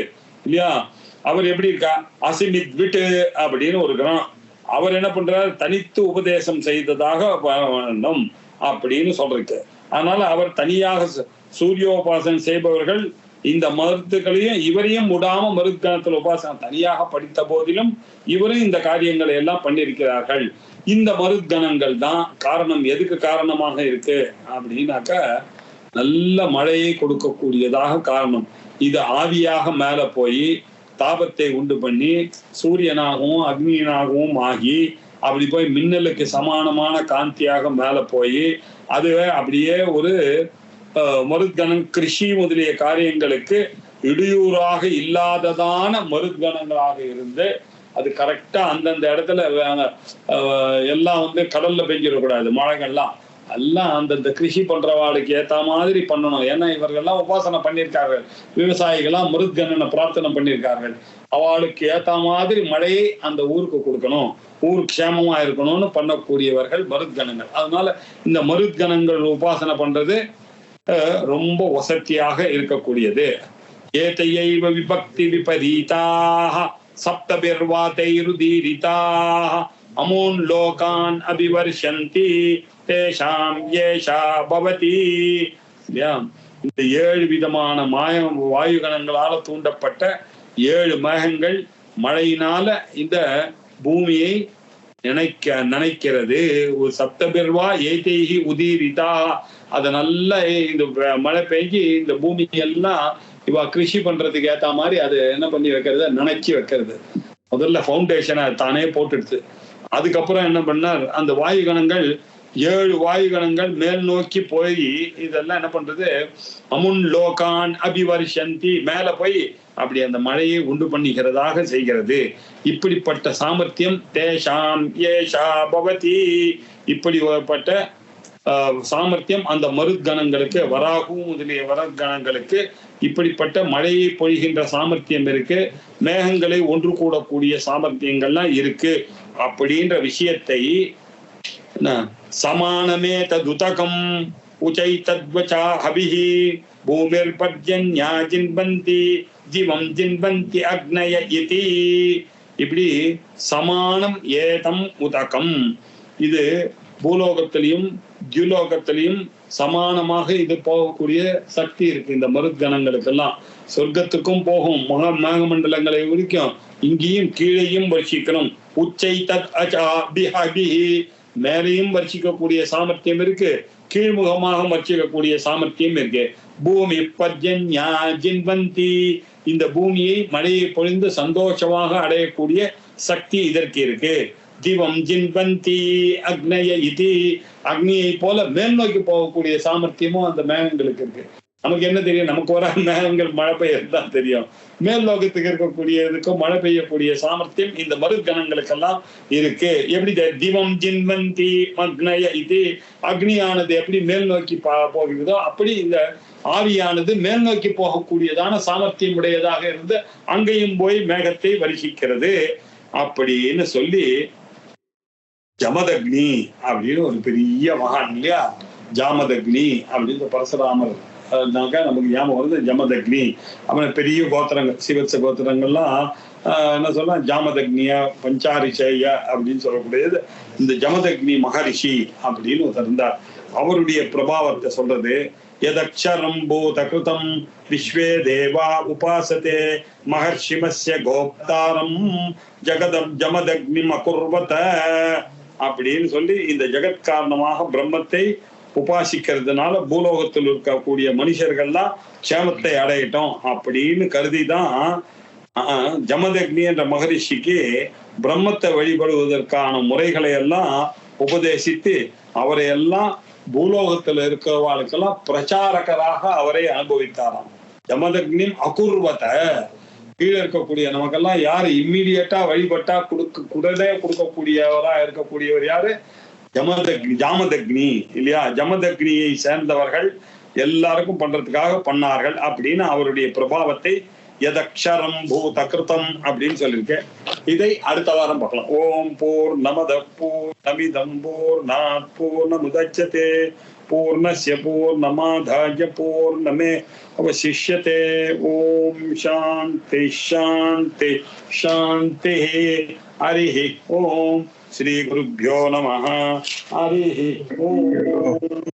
இல்லையா. அவர் எப்படி இருக்கா, அசிமித் விட்டு அப்படின்னு ஒரு கணம். அவர் என்ன பண்றாரு, தனித்து உபதேசம் செய்ததாக அப்படின்னு சொல்றதுக்கு. அதனால அவர் தனியாக சூரியோபாசனை செய்பவர்கள் இந்த மருத்துக்களையும் இவரையும் விடாம மருத்கணத்தில் உபாசனை தனியாக படித்த போதிலும் இவரும் இந்த காரியங்களை எல்லாம் பண்ணியிருக்கிறார்கள். இந்த மருத்கணங்கள் தான் காரணம். எதுக்கு காரணமாக இருக்கு அப்படின்னாக்கா நல்ல மழையை கொடுக்கக்கூடியதாக காரணம். இது ஆவியாக மேல போய் தாபத்தை உண்டு பண்ணி சூரியனாகவும் அக்னியனாகவும் ஆகி அப்படி போய் மின்னலுக்கு சமானமான காந்தியாக மேல போய் அதுவே அப்படியே ஒரு மருத்கணம் கிருஷி முதலிய காரியங்களுக்கு இடையூறாக இல்லாததான மருத்கணங்களாக இருந்து அது கரெக்டா அந்தந்த இடத்துல எல்லாம் கடல்ல பெஞ்சிடக்கூடாது. மழைகள்லாம் எல்லாம் அந்தந்த கிருஷி பண்றவாளுக்கு ஏத்த மாதிரி பண்ணணும். ஏன்னா இவர்கள்லாம் உபாசனை பண்ணியிருக்கார்கள், விவசாயிகள்லாம் மருத்கணனை பிரார்த்தனை பண்ணியிருக்கார்கள். அவளுக்கு ஏத்த மாதிரி மழையை அந்த ஊருக்கு கொடுக்கணும், ஊர் க்ஷேமமா இருக்கணும்னு பண்ணக்கூடியவர்கள் மருத்கணங்கள். அதனால இந்த மருத்கணங்கள் உபாசனை பண்றது ரொம்ப வசதியாக இருக்கக்கூடியது. ஏதையைவ விபக்தி விபரீதாக சப்தபிர்வாதைருதீரிதாக அமோன் லோகான் அபிவர்ஷந்தி தேஷாம் ஏஷா பவதி. இந்த 7 விதமான வாயுகணங்களால தூண்டப்பட்ட 7 மேகங்கள் மழையினால இந்த பூமியை நினைக்கிறது. ஒரு சப்தபிர்வா ஏதைஹி உதீரிதா, அத நல்லா இந்த மழை பெய்ஞ்சு இந்த பூமி எல்லாம் இவ கிருஷி பண்றதுக்கு ஏத்த மாதிரி அது என்ன பண்ணி வைக்கிறது, நினைச்சு வைக்கிறது. முதல்ல ஃபவுண்டேஷனை தானே போட்டுடுது. அதுக்கப்புறம் என்ன பண்ணார், அந்த வாயுகணங்கள் 7 வாயுகணங்கள் மேல் நோக்கி போய் இதெல்லாம் என்ன பண்றது, அமுன் லோகான் அபிவர்ஷந்தி, மேல போய் அப்படி அந்த மழையை உண்டு பண்ணிக்கிறதாக செய்கிறது. இப்படிப்பட்ட சாமர்த்தியம் தேஷாம் ஏஷா பவதி, இப்படிப்பட்ட சாமர்த்தியம் அந்த மருத்கணங்களுக்கு, வராகு முதலிய வரகணங்களுக்கு இப்படிப்பட்ட மழையை பொழிகின்ற சாமர்த்தியம் இருக்கு, மேகங்களை ஒன்று கூடக்கூடிய சாமர்த்தியங்கள்லாம் இருக்கு அப்படின்ற விஷயத்தை சமானமே ததுதகம் உச்சை தத்வச்சா ஹபிஹி பூமிர் பர்ஜன்யா ஜின்பந்தி ஜீவம் ஜின்பந்தி அக்னய இதி. இப்படி சமானம் ஏதம் உதகம், இது பூலோகத்திலையும் துலோகத்திலையும் சமானமாக இது போகக்கூடிய சக்தி இருக்கு இந்த மருத்கணங்களுக்கெல்லாம். சொர்க்கத்துக்கும் போகும், மேகமண்டலங்களை உரிக்கும், இங்கேயும் கீழையும் வர்ஷிக்கணும். உச்சை தத் அபிஹி, மேலையும் வர்ஷிக்கக்கூடிய சாமர்த்தியம் இருக்கு, கீழ்முகமாக வர்ஷிக்கக்கூடிய சாமர்த்தியம் இருக்கு. பூமி பர்ஜன்யா ஜின்வந்தி, இந்த பூமியை மழையை பொழிந்து சந்தோஷமாக அடையக்கூடிய சக்தி இதற்கு இருக்கு. திவம் ஜின்வந்தி அக்னய இதி, அக்னியை போல மேல் நோக்கி போகக்கூடிய சாமர்த்தியமும் அந்த மேகங்களுக்கு இருக்கு. நமக்கு என்ன தெரியும், நமக்கு வர மேகங்கள் மழை பெய்யறதுதான் தெரியும். மேல் லோகத்துக்கு இருக்கக்கூடியதுக்கும் மழை பெய்யக்கூடிய சாமர்த்தியம் இந்த மருத்கணங்களுக்கெல்லாம் இருக்கு. எப்படி திவம் ஜின்வந்தி அக்னய இது, அக்னியானது எப்படி மேல் நோக்கி போகிறதோ அப்படி இந்த ஆவியானது மேல் நோக்கி போகக்கூடியதான சாமர்த்தியம் உடையதாக இருந்து அங்கேயும் போய் மேகத்தை வருஷிக்கிறது அப்படின்னு சொல்லி, ஜமதக்னி அப்படின்னு ஒரு பெரிய மகான் இல்லையா, ஜாமதக்னி அப்படின்னு பரசுராமர் நமக்கு ஞாபகம் வருது. ஜமதக்னி அவன பெரிய கோத்திரங்கள், சிவச கோத்திரங்கள்லாம் என்ன சொல்ல, ஜாமதக்னியா பஞ்சாரிஷய அப்படின்னு சொல்லக்கூடியது இந்த ஜமதக்னி மகரிஷி அப்படின்னு ஒருத்தர் இருந்தார். அவருடைய பிரபாவத்தை சொல்றது, யதக்ஷரம் பூதகிருதம் விஸ்வே தேவா உபாசதே மகர்ஷிமஸ்ய கோப்தாரம் ஜகதம் ஜமதக்னிம் அகுர்வத அப்படின்னு சொல்லி, இந்த ஜெகத் காரணமாக பிரம்மத்தை உபாசிக்கிறதுனால பூலோகத்தில் இருக்கக்கூடிய மனுஷர்கள்லாம் க்ஷேமத்தை அடையட்டும் அப்படின்னு கருதிதான் ஜமதக்னி என்ற மகரிஷிக்கு பிரம்மத்தை வழிபடுவதற்கான முறைகளை எல்லாம் உபதேசித்து அவரை எல்லாம் பூலோகத்துல இருக்கிறவாளுக்கெல்லாம் பிரச்சாரகராக அவரை அனுபவித்தாராம். ஜமதக்னிம் அகுர்வத, கீழே இருக்கக்கூடிய நமக்கெல்லாம் யாரு இம்மீடியட்டா வழிபட்டா உடனே கொடுக்கக்கூடியவரா இருக்கக்கூடியவர் யாரு, ஜாமதக்னி இல்லையா. ஜமதக்னியை சேர்ந்தவர்கள் எல்லாருக்கும் பண்றதுக்காக பண்ணார்கள் அப்படின்னு அவருடைய பிரபாவத்தை யதக்ஷரம் பூதகிருதம் அப்படின்னு சொல்லியிருக்கேன். இதை அடுத்த வாரம் பார்க்கலாம். ஓம் பூர்ணமத பூர்ணமிதம் பூர்ணாத் பூர்ணமுதச்யதே பூர்ணஸ்ய பூர்ணமாதாய பூர்ணமே அவசிஷ்யதே. ஓம் சாந்தி சாந்தி சாந்தி. ஹரிஹி ஓம். ஸ்ரீ குருभ्यो நமः. ஹரிஹி ஓம்.